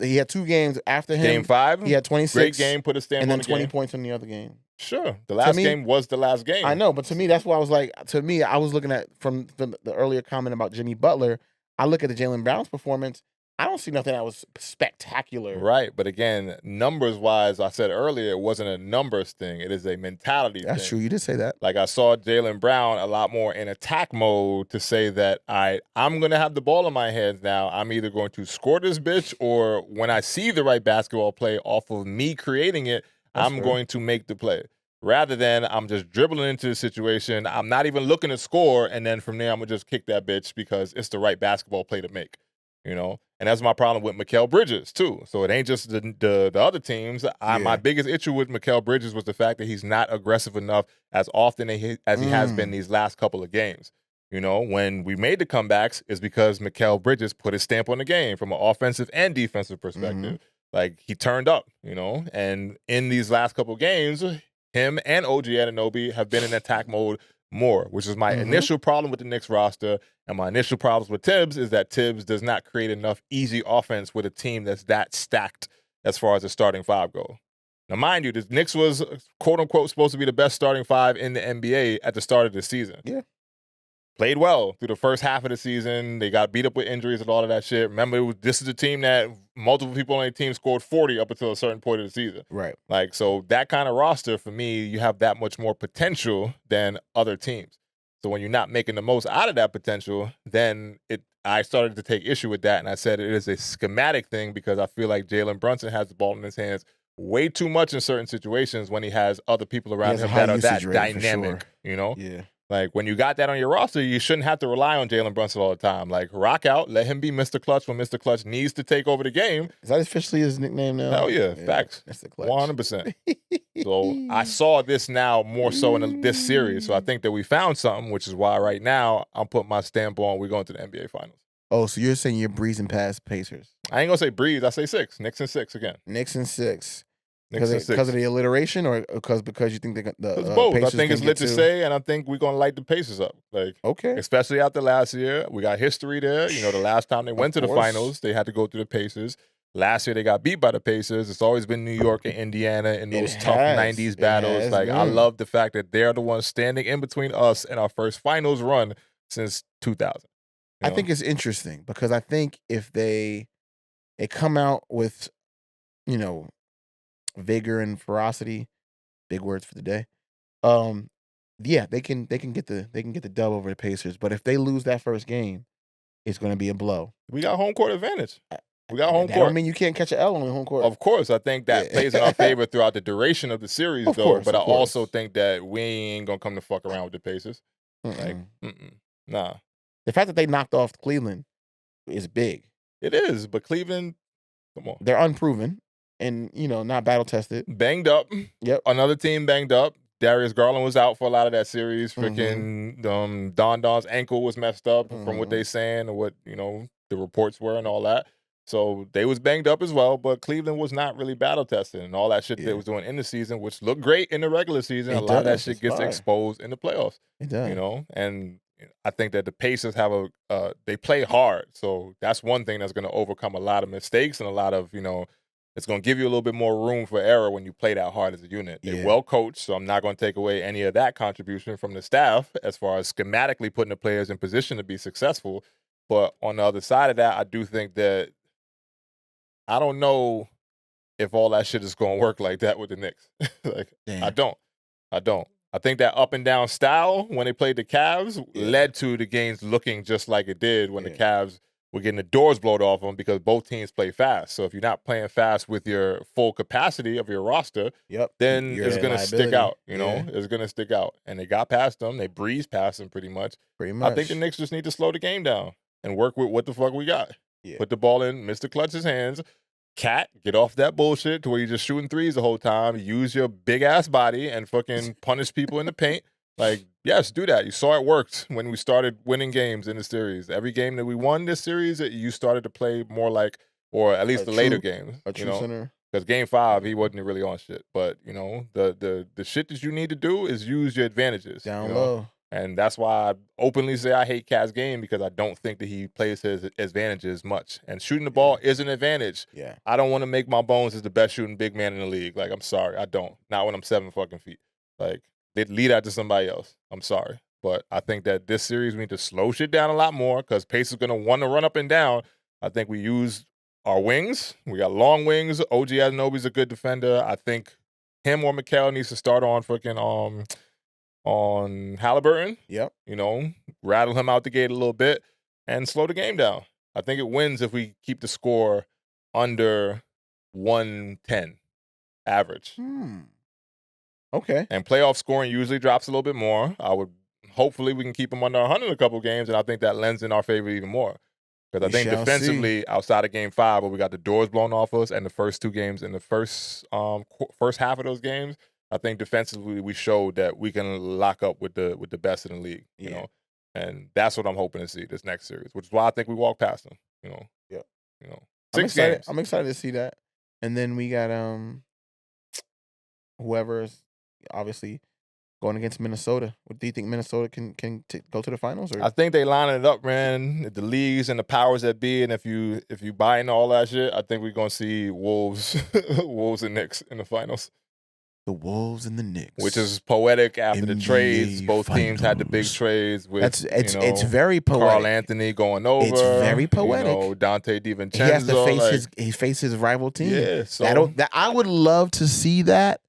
Speaker 2: he had 2 games after him.
Speaker 1: Game 5,
Speaker 2: he had 26.
Speaker 1: Great game, put a stamp on the game.
Speaker 2: And then 20 points in the other game.
Speaker 1: Sure. The last game was the last game.
Speaker 2: I know, but to me, that's why I was like, I was looking at from the earlier comment about Jimmy Butler. I look at the Jaylen Brown's performance. I don't see nothing that was spectacular.
Speaker 1: Right. But again, numbers-wise, I said earlier, it wasn't a numbers thing. It is a mentality thing.
Speaker 2: That's true. You did say that.
Speaker 1: Like, I saw Jaylen Brown a lot more in attack mode to say that I'm going to have the ball in my hands now. I'm either going to score this bitch, or when I see the right basketball play off of me creating it, I'm going to make the play. Rather than I'm just dribbling into the situation. I'm not even looking to score, and then from there, I'm going to just kick that bitch because it's the right basketball play to make. You know, and that's my problem with Mikal Bridges too. So it ain't just the other teams. My biggest issue with Mikal Bridges was the fact that he's not aggressive enough as often as he has been these last couple of games. You know, when we made the comebacks, is because Mikal Bridges put his stamp on the game from an offensive and defensive perspective. Like, he turned up, you know, and in these last couple of games, him and OG Anunoby have been in attack mode more, which is my initial problem with the Knicks roster. And my initial problems with Tibbs is that Tibbs does not create enough easy offense with a team that's that stacked as far as the starting 5 go. Now, mind you, the Knicks was, quote-unquote, supposed to be the best starting 5 in the NBA at the start of the season.
Speaker 2: Yeah.
Speaker 1: Played well through the first half of the season. They got beat up with injuries and all of that shit. Remember, this is a team that multiple people on the team scored 40 up until a certain point of the season.
Speaker 2: Right.
Speaker 1: Like, so that kind of roster, for me, you have that much more potential than other teams. So when you're not making the most out of that potential, then I started to take issue with that, and I said it is a schematic thing because I feel like Jalen Brunson has the ball in his hands way too much in certain situations when he has other people around him that are that dynamic, you know?
Speaker 2: Yeah.
Speaker 1: Like, when you got that on your roster, you shouldn't have to rely on Jalen Brunson all the time. Like, rock out, let him be Mr. Clutch when Mr. Clutch needs to take over the game.
Speaker 2: Is that officially his nickname now?
Speaker 1: Hell yeah, facts.
Speaker 2: Mr. Clutch.
Speaker 1: 100%. So I saw this now more so in this series. So I think that we found something, which is why right now I'm putting my stamp on we're going to the NBA Finals.
Speaker 2: Oh, so you're saying you're breezing past Pacers?
Speaker 1: I ain't going to say breeze. I say 6. Knicks and 6 again.
Speaker 2: Knicks and 6.
Speaker 1: Knicks and 6.
Speaker 2: Because of the alliteration, or because you think the
Speaker 1: both.
Speaker 2: Pacers
Speaker 1: I think it's
Speaker 2: can
Speaker 1: lit
Speaker 2: get
Speaker 1: to say, and I think we're going to light the Pacers up. Like,
Speaker 2: okay.
Speaker 1: Especially after last year. We got history there. You know, the last time they went to the finals, they had to go through the Pacers. Last year, they got beat by the Pacers. It's always been New York and Indiana in those tough 90s battles. Like, I love the fact that they're the ones standing in between us and our first finals run since 2000.
Speaker 2: I think it's interesting because I think if they come out with, you know, vigor and ferocity, big words for the day. Yeah, they can get the dub over the Pacers, but if they lose that first game, it's going to be a blow.
Speaker 1: We got home court advantage. We got home court.
Speaker 2: I don't mean you can't catch an L on the home court.
Speaker 1: Of course, I think that plays in our favor throughout the duration of the series, but I also think that we ain't gonna come to fuck around with the Pacers. Like, nah.
Speaker 2: The fact that they knocked off Cleveland is big.
Speaker 1: It is, but Cleveland, come on,
Speaker 2: they're unproven and, you know, not battle tested.
Speaker 1: Banged up.
Speaker 2: Yep.
Speaker 1: Another team banged up. Darius Garland was out for a lot of that series. Freaking Don's ankle was messed up from what they saying and what, you know, the reports were and all that. So they was banged up as well, but Cleveland was not really battle tested and all that shit they was doing in the season, which looked great in the regular season. A lot of that shit gets exposed in the playoffs.
Speaker 2: It does.
Speaker 1: You know, and I think that the Pacers have they play hard. So that's one thing that's going to overcome a lot of mistakes and a lot of, you know, it's going to give you a little bit more room for error when you play that hard as a unit. They're well coached, so I'm not going to take away any of that contribution from the staff as far as schematically putting the players in position to be successful. But on the other side of that, I do think that I don't know if all that shit is going to work like that with the Knicks. Like,
Speaker 2: Damn.
Speaker 1: I don't. I think that up and down style when they played the Cavs led to the games looking just like it did when the Cavs were getting the doors blown off them because both teams play fast. So if you're not playing fast with your full capacity of your roster, then it's going to stick out. You know, it's going to stick out. And they got past them. They breezed past them pretty much. I think the Knicks just need to slow the game down and work with what the fuck we got. Put the ball in Mr. Clutch's hands. Cat, get off that bullshit to where you're just shooting threes the whole time. Use your big ass body and fucking punish people in the paint. Like, yes, do that. You saw it worked when we started winning games in the series. Every game that we won this series, you started to play more like, or at least the later games.
Speaker 2: A true center.
Speaker 1: Because game 5, he wasn't really on shit. But, you know, the shit that you need to do is use your advantages.
Speaker 2: Down low.
Speaker 1: And that's why I openly say I hate Cat's game because I don't think that he plays his advantages much. And shooting the ball is an advantage.
Speaker 2: Yeah.
Speaker 1: I don't want to make my bones as the best shooting big man in the league. Like, I'm sorry. I don't. Not when I'm 7 fucking feet. Like, they'd lead that to somebody else. I'm sorry. But I think that this series we need to slow shit down a lot more because Pace is going to want to run up and down. I think we use our wings. We got long wings. OG Anunoby's a good defender. I think him or Mikal needs to start on fucking on Halliburton.
Speaker 2: Yep.
Speaker 1: You know, rattle him out the gate a little bit and slow the game down. I think it wins if we keep the score under 110 average.
Speaker 2: Okay.
Speaker 1: And playoff scoring usually drops a little bit more. Hopefully we can keep them under 100 in a couple games, and I think that lends in our favor even more. Because I think defensively, outside of game 5, where we got the doors blown off us, and the first 2 games in the first half of those games, I think defensively we showed that we can lock up with the best in the league, you know, and that's what I'm hoping to see this next series, which is why I think we walk past them, you know.
Speaker 2: Yeah,
Speaker 1: you know,
Speaker 2: 6 games. I'm excited to see that, and then we got whoever's obviously going against Minnesota. What do you think Minnesota can go to the finals? Or?
Speaker 1: I think they line it up, man. The leagues and the powers that be, and if you buy into all that shit, I think we're gonna see Wolves and Knicks in the finals.
Speaker 2: The Wolves and the Knicks,
Speaker 1: which is poetic after the trades. Both
Speaker 2: finals.
Speaker 1: Teams had the big trades with
Speaker 2: it's very poetic.
Speaker 1: Carl Anthony going over.
Speaker 2: It's very poetic.
Speaker 1: You know, Dante DiVincenzo.
Speaker 2: He has to face his rival team.
Speaker 1: Yeah, so
Speaker 2: I would love to see that.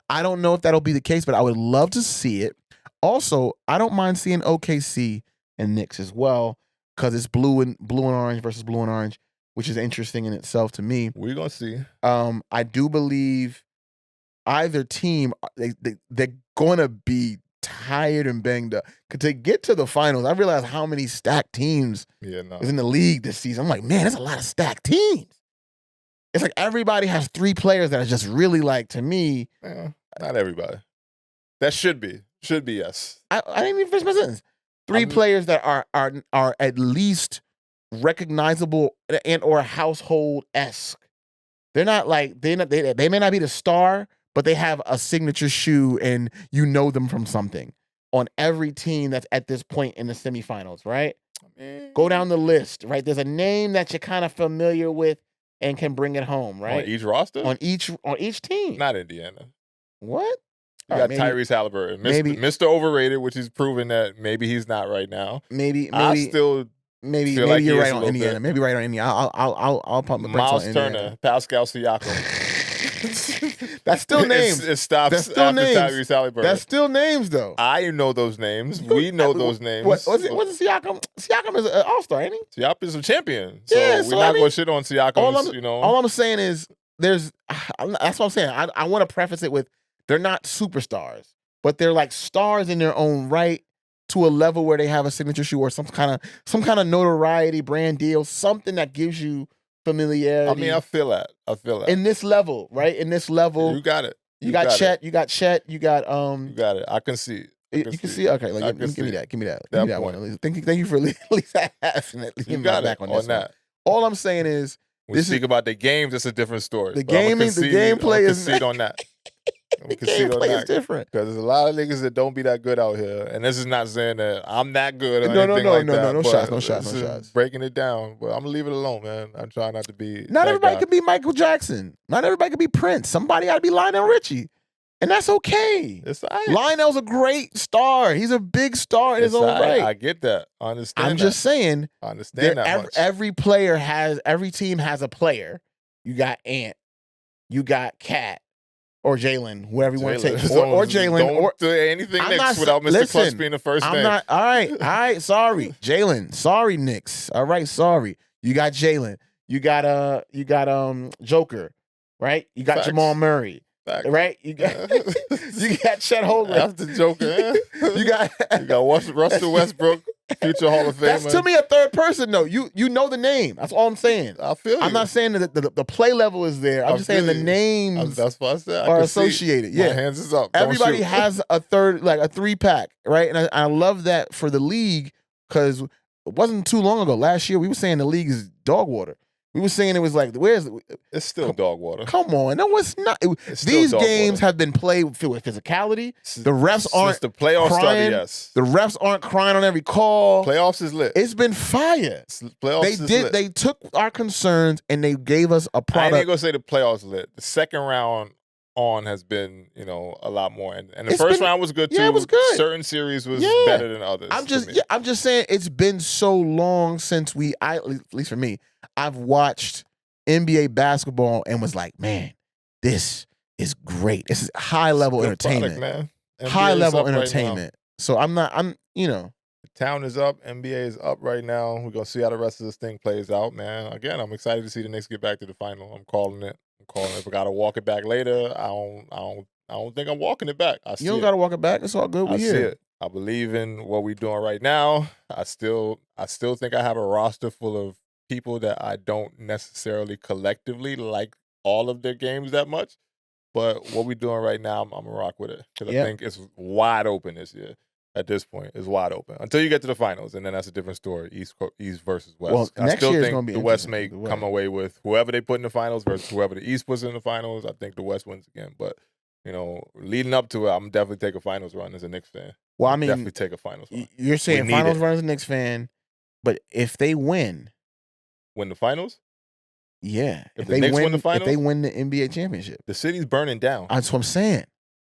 Speaker 2: I don't know if that'll be the case, but I would love to see it. Also, I don't mind seeing OKC and Knicks as well because it's blue and orange versus blue and orange, which is interesting in itself to me.
Speaker 1: We're gonna see.
Speaker 2: I do believe either team, they're going to be tired and banged up. Because to get to the finals, I realize how many stacked teams is in the league this season. I'm like, man, there's a lot of stacked teams. It's like everybody has 3 players that are just really like, to me.
Speaker 1: Not everybody. That should be. Should be, yes.
Speaker 2: I didn't even finish my sentence. 3 players that are at least recognizable and or household-esque. They're not like, they may not be the star, but they have a signature shoe and you know them from something on every team that's at this point in the semifinals, right? Go down the list, right? There's a name that you're kind of familiar with and can bring it home, right?
Speaker 1: On each roster?
Speaker 2: On each team.
Speaker 1: Not Indiana.
Speaker 2: What?
Speaker 1: You got Tyrese Halliburton. Mr. Overrated, which he's proven that maybe he's not right now.
Speaker 2: Maybe
Speaker 1: Maybe like
Speaker 2: you're right on Indiana. Maybe right on Indiana. I'll pump the brakes on Indiana.
Speaker 1: Miles Turner, Pascal Siakam.
Speaker 2: That's still names.
Speaker 1: It stops
Speaker 2: That's still
Speaker 1: after
Speaker 2: names.
Speaker 1: Tyrese Halliburton.
Speaker 2: That's still names, though.
Speaker 1: I know those names. We know those names.
Speaker 2: What's Siakam? Siakam is an all-star, ain't he?
Speaker 1: Siakam is a champion. So
Speaker 2: Yeah,
Speaker 1: we're not going to shit on Siakam,
Speaker 2: All I'm saying is that's what I'm saying. I want to preface it with they're not superstars, but they're like stars in their own right to a level where they have a signature shoe or some kind of notoriety, brand deal, something that gives you familiarity.
Speaker 1: I mean, I feel that.
Speaker 2: In this level, right? In this level.
Speaker 1: You got it.
Speaker 2: You got Chet. You got it.
Speaker 1: You got it. I can see it.
Speaker 2: You can see it? Okay, like, give me that. Give me that one. At least. Thank you for at least asking it.
Speaker 1: You got it on that.
Speaker 2: All I'm saying is,
Speaker 1: when we speak about the games, it's a different story.
Speaker 2: The gameplay is
Speaker 1: concede on that.
Speaker 2: The gameplay is different
Speaker 1: because there's a lot of niggas that don't be that good out here, and this is not saying that I'm that good or anything like that.
Speaker 2: No shots.
Speaker 1: Breaking it down, but I'm gonna leave it alone, man. I'm trying not to be.
Speaker 2: Not everybody could be Michael Jackson. Not everybody could be Prince. Somebody got to be Lionel Richie. And that's okay.
Speaker 1: It's all right.
Speaker 2: Lionel's a great star. He's a big star in his own right.
Speaker 1: I get that. I understand.
Speaker 2: I'm just saying.
Speaker 1: I understand that much.
Speaker 2: Every team has a player. You got Ant, you got Cat, or Jalen, whoever you want to take, or Jalen,
Speaker 1: don't do anything Knicks without Mr. Clutch being the first name.
Speaker 2: All right. Sorry, Jalen. Sorry, Knicks. All right, sorry. You got Jalen. You got Joker, right? You got Jamal Murray. Right, you got Chet Holmgren.
Speaker 1: That's the Joker.
Speaker 2: you got
Speaker 1: Russell Westbrook, future Hall of Famer.
Speaker 2: That's to me a third person though. You know the name. That's all I'm saying.
Speaker 1: I feel you.
Speaker 2: I'm not saying that the play level is there. I'm just saying the names
Speaker 1: that's what I said.
Speaker 2: are associated. Yeah,
Speaker 1: my hands is up.
Speaker 2: Everybody has a third, like a 3-pack, right? And I love that for the league because it wasn't too long ago. Last year we were saying the league is dog water. We were saying it was like,
Speaker 1: it's still dog water.
Speaker 2: Come on. No, it's not. These games have been played with physicality. The refs aren't
Speaker 1: since the playoffs
Speaker 2: crying.
Speaker 1: Started, yes.
Speaker 2: The refs aren't crying on every call.
Speaker 1: Playoffs is lit.
Speaker 2: It's been fire. They took our concerns and they gave us a product.
Speaker 1: I ain't gonna say the playoffs lit. The second round on has been, a lot more. And the first round was good too.
Speaker 2: Yeah, it was good.
Speaker 1: Certain series was better than others.
Speaker 2: I'm just saying it's been so long since at least for me, I've watched NBA basketball and was like, man, this is great. This is high level entertainment.
Speaker 1: Product, man.
Speaker 2: High level entertainment. Right, so
Speaker 1: the town is up. NBA is up right now. We're gonna see how the rest of this thing plays out, man. Again, I'm excited to see the Knicks get back to the final. I'm calling it. If I gotta walk it back later, I don't think I'm walking it back.
Speaker 2: You don't gotta walk it back. It's all good.
Speaker 1: I see it. I believe in what we're doing right now. I still think I have a roster full of people that I don't necessarily collectively like all of their games that much. But what we're doing right now, I'm gonna rock with it because I think it's wide open this year. At this point, it's wide open until you get to the finals, and then that's a different story. East versus West.
Speaker 2: Well,
Speaker 1: I
Speaker 2: next
Speaker 1: still
Speaker 2: year
Speaker 1: think
Speaker 2: gonna be
Speaker 1: the West may come away with whoever they put in the finals versus whoever the East puts in the finals. I think the West wins again. But leading up to it, I'm definitely take a finals run as a Knicks fan.
Speaker 2: Well, I mean,
Speaker 1: definitely take a finals run.
Speaker 2: You're saying finals run as a Knicks fan, but if they win
Speaker 1: the finals.
Speaker 2: Yeah.
Speaker 1: If the Knicks win the finals?
Speaker 2: If they win the NBA championship.
Speaker 1: The city's burning down.
Speaker 2: That's what I'm saying.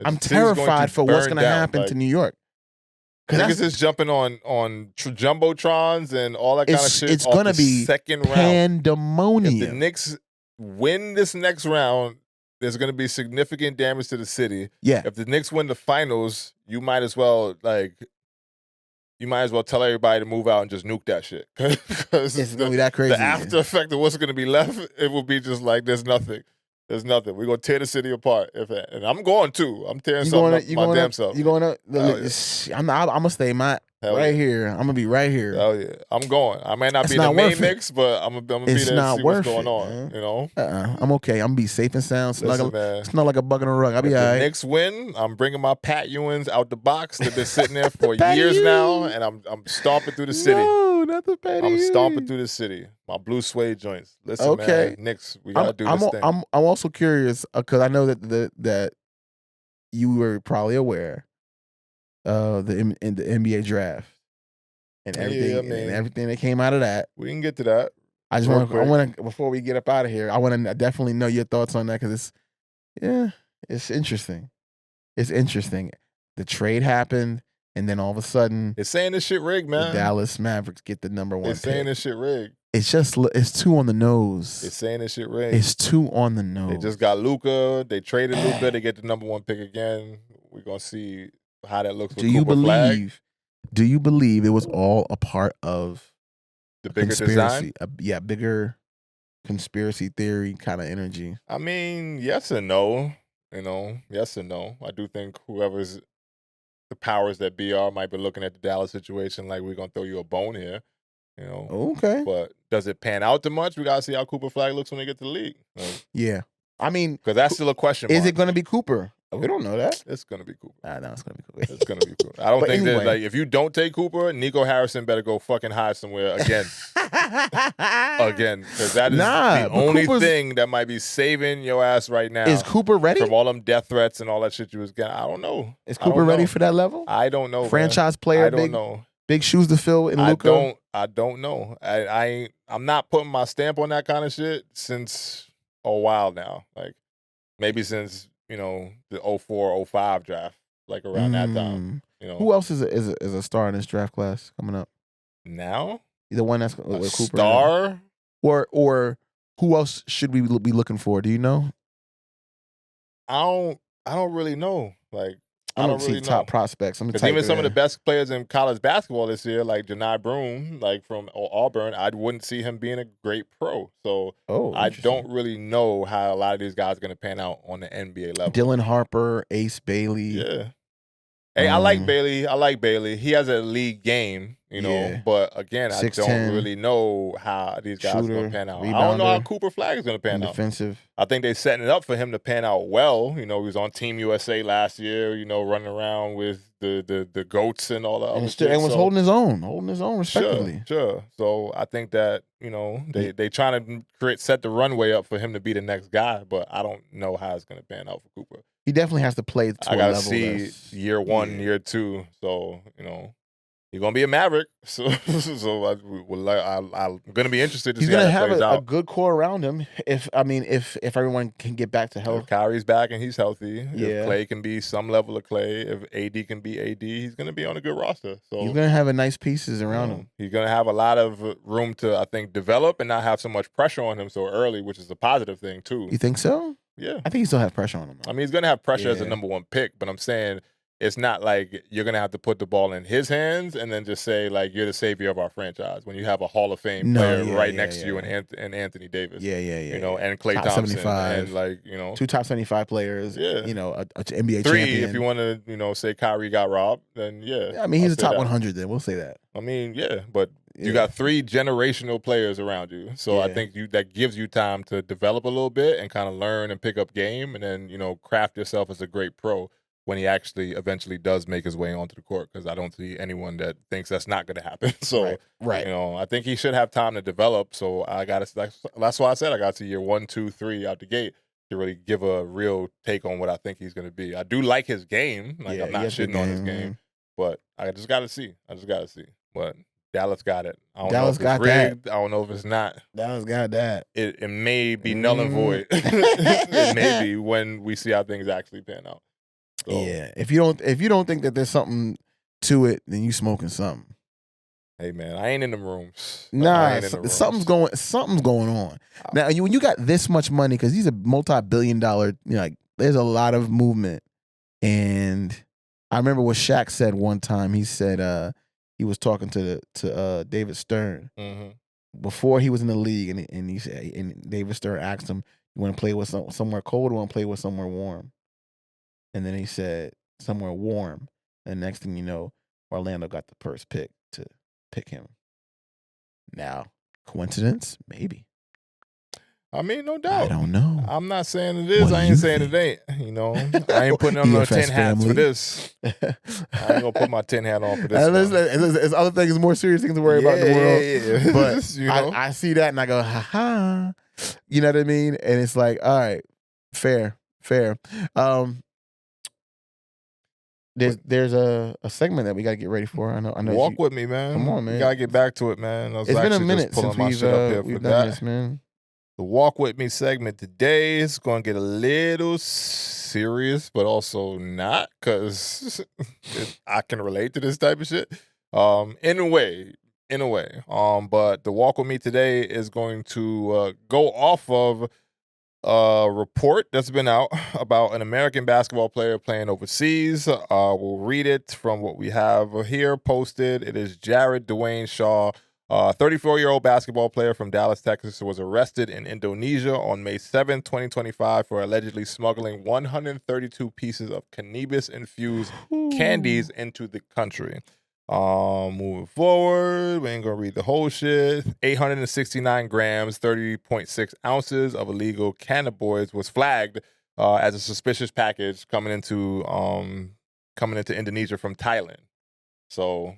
Speaker 2: I'm terrified for what's going to happen to New York.
Speaker 1: Niggas is jumping on jumbotrons and all that kind of shit.
Speaker 2: It's going to be
Speaker 1: second
Speaker 2: pandemonium.
Speaker 1: If the Knicks win this next round, there's going to be significant damage to the city.
Speaker 2: Yeah.
Speaker 1: If the Knicks win the finals, you might as well tell everybody to move out and just nuke that shit. Because
Speaker 2: it's going to be that crazy.
Speaker 1: The after effect of what's going to be left, it will be just like there's nothing. There's nothing. We're going to tear the city apart. And I'm going too. I'm tearing something up my damn self.
Speaker 2: You going up? I'm going to stay here. I'm going to be right here.
Speaker 1: Oh, yeah. I'm going. I may not be the main mix, but I'm going to be there and see what's going on.
Speaker 2: I'm okay. I'm going to be safe and sound. Snuggle like a bug in a rug. I'll be all right.
Speaker 1: If the Knicks win, I'm bringing my Pat Ewins out the box. They've been sitting there for years now, and I'm stomping through the city.
Speaker 2: No, not the Pat
Speaker 1: I'm stomping through the city. My blue suede joints. Listen, man. Knicks, we got to do this thing.
Speaker 2: I'm also curious because I know that you were probably aware in the NBA draft and everything and everything that came out of that.
Speaker 1: We can get to that.
Speaker 2: I want to before we get up out of here. I want to definitely know your thoughts on that because it's interesting. It's interesting. The trade happened, and then all of a sudden,
Speaker 1: it's saying this shit rigged, man.
Speaker 2: The Dallas Mavericks get the number 1.
Speaker 1: It's saying this shit rigged.
Speaker 2: It's too on the nose.
Speaker 1: It's saying this shit rigged.
Speaker 2: It's too on the nose.
Speaker 1: They just got Luka. They traded Luka. They get the number 1 pick again. We're gonna see how that looks. With Cooper Flag.
Speaker 2: Do you believe it was all a part of
Speaker 1: the bigger design?
Speaker 2: Bigger conspiracy theory kind of energy.
Speaker 1: I mean, yes and no. Yes and no. I do think whoever's the powers that be might be looking at the Dallas situation like we're gonna throw you a bone here.
Speaker 2: Okay.
Speaker 1: But does it pan out too much? We gotta see how Cooper Flag looks when they get to the league.
Speaker 2: Yeah. I mean,
Speaker 1: because that's still a question mark.
Speaker 2: Is it gonna be Cooper? We don't know that.
Speaker 1: It's gonna be Cooper.
Speaker 2: No, it's gonna be Cooper.
Speaker 1: It's gonna be Cooper. I don't think that if you don't take Cooper, Nico Harrison better go fucking hide somewhere again. Because that is the only thing that might be saving your ass right now.
Speaker 2: Is Cooper ready
Speaker 1: from all them death threats and all that shit you was getting? I don't know.
Speaker 2: Is Cooper ready for that level?
Speaker 1: I don't know.
Speaker 2: Franchise player.
Speaker 1: I don't know.
Speaker 2: Big shoes to fill in Luka.
Speaker 1: I don't know. I'm not putting my stamp on that kind of shit since a while now. Like maybe since the 04, 05 draft, like around that time.
Speaker 2: Who else is a star in this draft class coming up?
Speaker 1: Now,
Speaker 2: The one that's
Speaker 1: a
Speaker 2: with Cooper.
Speaker 1: star.
Speaker 2: Or who else should we be looking for? Do you know?
Speaker 1: I don't really know. Like,
Speaker 2: I don't really top prospects.
Speaker 1: Because even some of the best players in college basketball this year, like Janai Broome, like from Auburn, I wouldn't see him being a great pro. So I don't really know how a lot of these guys are going to pan out on the NBA level.
Speaker 2: Dylan Harper, Ace Bailey.
Speaker 1: Yeah. Hey, I like Bailey. He has a league game, but again, 6'10", I don't really know how these guys are going to pan out. Rebounder, I don't know how Cooper Flag is going to pan out.
Speaker 2: Defensive.
Speaker 1: I think they're setting it up for him to pan out well. He was on Team USA last year, running around with the GOATs and all that other shit.
Speaker 2: And was holding his own respectively.
Speaker 1: Sure. So I think that, they trying to set the runway up for him to be the next guy, but I don't know how it's going to pan out for Cooper.
Speaker 2: He definitely has to play to
Speaker 1: I
Speaker 2: a
Speaker 1: gotta
Speaker 2: level.
Speaker 1: See year one, year two. So he's gonna be a Maverick. So I'm gonna be interested to see how that plays out. He's gonna have
Speaker 2: a good core around him. If everyone can get back to health.
Speaker 1: If Kyrie's back and he's healthy, if Clay can be some level of Clay, if AD can be AD, he's gonna be on a good roster. So
Speaker 2: he's gonna have a nice pieces around him.
Speaker 1: He's gonna have a lot of room to, I think, develop and not have so much pressure on him so early, which is a positive thing too.
Speaker 2: You think so?
Speaker 1: Yeah.
Speaker 2: I think he still has pressure on him.
Speaker 1: I mean, he's going to have pressure as a number one pick, but I'm saying it's not like you're going to have to put the ball in his hands and then just say, like, you're the savior of our franchise when you have a Hall of Fame player right next to you and Anthony Davis. And Klay Thompson. 75. And,
Speaker 2: 2 top 75 players. Yeah. An NBA
Speaker 1: 3,
Speaker 2: champion.
Speaker 1: if you want to, say Kyrie got robbed, then
Speaker 2: I mean, he's a top 100 then. We'll say that.
Speaker 1: I mean, but you got 3 generational players around you. So I think that gives you time to develop a little bit and kind of learn and pick up game and then, craft yourself as a great pro when he actually eventually does make his way onto the court, because I don't see anyone that thinks that's not going to happen. So, I think he should have time to develop. So that's why I said I got to year 1, 2, 3 out the gate to really give a real take on what I think he's going to be. I do like his game. I'm not shitting on his game, but I just got to see. But Dallas got it. I don't know if it's rigged. I don't know if it's not.
Speaker 2: Dallas got that.
Speaker 1: It may be null and void. It may be when we see how things actually pan out. So,
Speaker 2: if you don't think that there's something to it, then you smoking something.
Speaker 1: Hey man, I ain't in them rooms.
Speaker 2: Nah, something's going on. Now when you got this much money, because he's a multi-billion-dollar, there's a lot of movement. And I remember what Shaq said one time. He said he was talking to David Stern before he was in the league, and he said, and David Stern asked him, "You want to play with somewhere cold or want to play with somewhere warm?" And then he said, "Somewhere warm." And next thing you know, Orlando got the first pick to pick him. Now, coincidence? Maybe.
Speaker 1: I mean, no doubt.
Speaker 2: I don't know.
Speaker 1: I'm not saying it is. I ain't saying it ain't. I ain't putting on no 10 hats for this. I ain't gonna put my 10 hat on for this.
Speaker 2: There's other things, more serious things to worry about in the world. But I see that and I go, ha. You know what I mean? And it's like, all right, fair. There's a segment that we gotta get ready for. I know.
Speaker 1: Walk with me, man.
Speaker 2: Come on, man.
Speaker 1: You gotta get back to it, man.
Speaker 2: It's been a minute since we've done this, man.
Speaker 1: The Walk With Me segment today is going to get a little serious, but also not, because I can relate to this type of shit. In a way. But the Walk With Me today is going to go off of a report that's been out about an American basketball player playing overseas. We'll read it from what we have here posted. It is Jared Dwayne Shaw. 34-year-old basketball player from Dallas, Texas, was arrested in Indonesia on May 7, 2025 for allegedly smuggling 132 pieces of cannabis-infused candies into the country. Moving forward, we ain't going to read the whole shit. 869 grams, 30.6 ounces of illegal cannabinoids was flagged as a suspicious package coming into Indonesia from Thailand. So,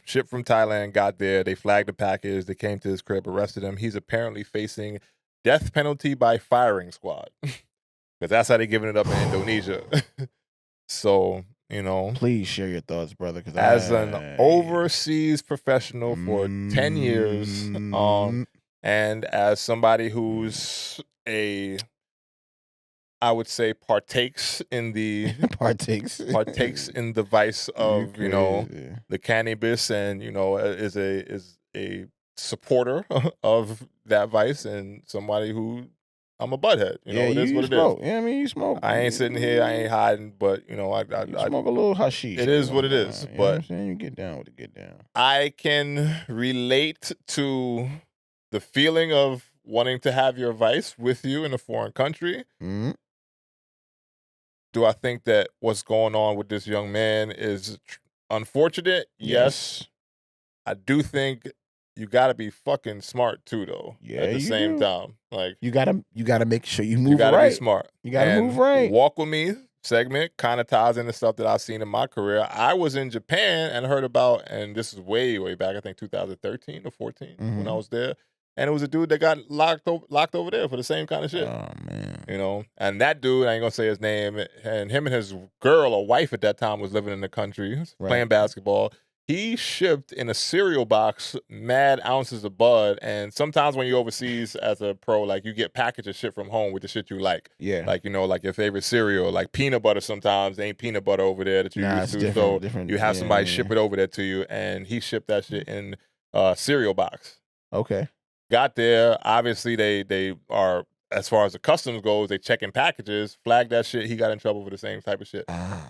Speaker 1: shipped from Thailand, got there, they flagged the package, they came to his crib, arrested him. He's apparently facing death penalty by firing squad. Because that's how they're giving it up in Indonesia. So,
Speaker 2: Please share your thoughts, brother.
Speaker 1: As an overseas professional for 10 years, and as somebody who's a I would say partakes in the
Speaker 2: partakes
Speaker 1: in the vice of
Speaker 2: crazy.
Speaker 1: the cannabis, and is a supporter of that vice, and somebody who I'm a butthead. It is what it
Speaker 2: smoke.
Speaker 1: is.
Speaker 2: Yeah, I mean, you smoke.
Speaker 1: I ain't sitting here. I ain't hiding. But
Speaker 2: You smoke a little hashish.
Speaker 1: It is what it is.
Speaker 2: You know
Speaker 1: But
Speaker 2: what I'm saying, you get down with it. Get down.
Speaker 1: I can relate to the feeling of wanting to have your vice with you in a foreign country.
Speaker 2: Mm-hmm.
Speaker 1: Do I think that what's going on with this young man is unfortunate? Yes. I do think you got to be fucking smart too, though.
Speaker 2: Yeah,
Speaker 1: at the
Speaker 2: you
Speaker 1: same
Speaker 2: do.
Speaker 1: time, like
Speaker 2: You gotta make sure you move
Speaker 1: you gotta
Speaker 2: right.
Speaker 1: be smart.
Speaker 2: You gotta
Speaker 1: And
Speaker 2: move right.
Speaker 1: Walk With Me segment kind of ties into stuff that I've seen in my career. I was in Japan and heard about, and this is way back, I think 2013 or 14 when I was there. And it was a dude that got locked over there for the same kind of shit.
Speaker 2: Oh man.
Speaker 1: And that dude, I ain't gonna say his name, and him and his girl or wife at that time was living in the country, playing basketball. He shipped in a cereal box mad ounces of bud, and sometimes when you're overseas as a pro, like you get packages shit from home with the shit you like.
Speaker 2: Yeah.
Speaker 1: Like, like your favorite cereal, like peanut butter sometimes ain't peanut butter over there that you used to. So you have somebody ship it over there to you, and he shipped that shit in a cereal box.
Speaker 2: Okay. Got
Speaker 1: there, obviously they are, as far as the customs goes, they checking packages, flagged that shit. He got in trouble for the same type of shit.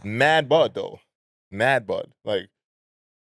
Speaker 1: Mad bud though. Mad bud. Like,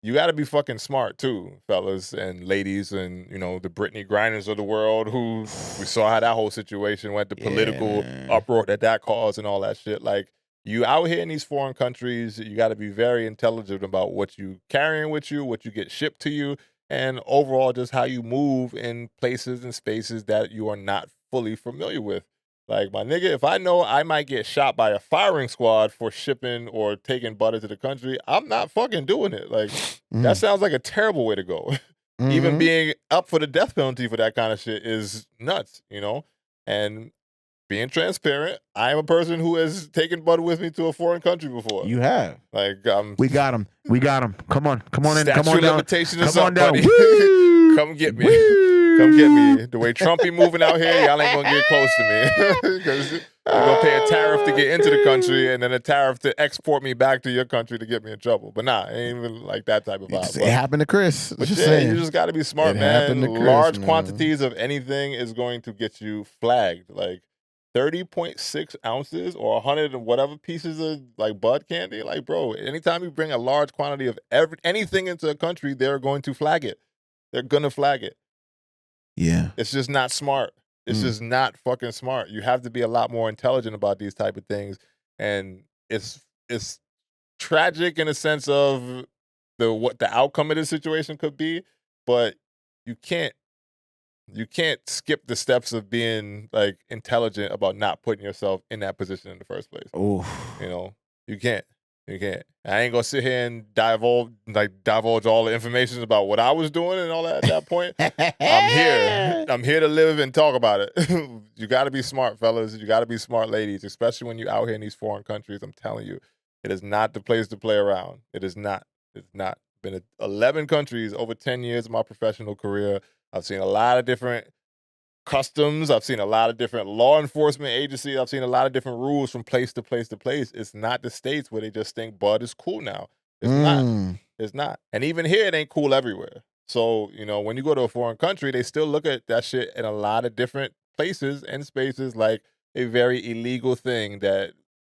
Speaker 1: you got to be fucking smart too, fellas and ladies, and the Brittany Grinders of the world, who we saw how that whole situation went, the political uproar that caused and all that shit. Like, you out here in these foreign countries, you got to be very intelligent about what you carrying with you, what you get shipped to you, and overall just how you move in places and spaces that you are not fully familiar with. Like, my nigga, if I know I might get shot by a firing squad for shipping or taking butter to the country, I'm not fucking doing it. Like, that sounds like a terrible way to go. Even being up for the death penalty for that kind of shit is nuts, And being transparent, I am a person who has taken butter with me to a foreign country before.
Speaker 2: You have.
Speaker 1: Like,
Speaker 2: we got him. Come on in. Come on down.
Speaker 1: Limitation or something, buddy. Come get me. Come get me. The way Trump be moving out here, y'all ain't gonna get close to me. Because you're gonna pay a tariff to get into the country and then a tariff to export me back to your country to get me in trouble. But nah, it ain't even like that type of vibe.
Speaker 2: It happened to Chris.
Speaker 1: But you just gotta be smart, man. Large quantities of anything is going to get you flagged. Like 30.6 ounces or 100 and whatever pieces of like bud candy. Like, bro, anytime you bring a large quantity of anything into a country, they're going to flag it. They're gonna flag it.
Speaker 2: Yeah.
Speaker 1: It's just not smart. It's just not fucking smart. You have to be a lot more intelligent about these type of things. And it's tragic in a sense of what the outcome of this situation could be, but you can't skip the steps of being like intelligent about not putting yourself in that position in the first place.
Speaker 2: Oh.
Speaker 1: You can't. You can't. I ain't gonna sit here and divulge all the information about what I was doing and all that at that point. I'm here to live and talk about it. You got to be smart, fellas. You got to be smart, ladies, especially when you're out here in these foreign countries. I'm telling you, it is not the place to play around. It is not. It's not. Been 11 countries over 10 years of my professional career. I've seen a lot of different customs. I've seen a lot of different law enforcement agencies. I've seen a lot of different rules from place to place to place. It's not the States where they just think bud is cool now. It's not. It's not. And even here, it ain't cool everywhere. So, when you go to a foreign country, they still look at that shit in a lot of different places and spaces like a very illegal thing that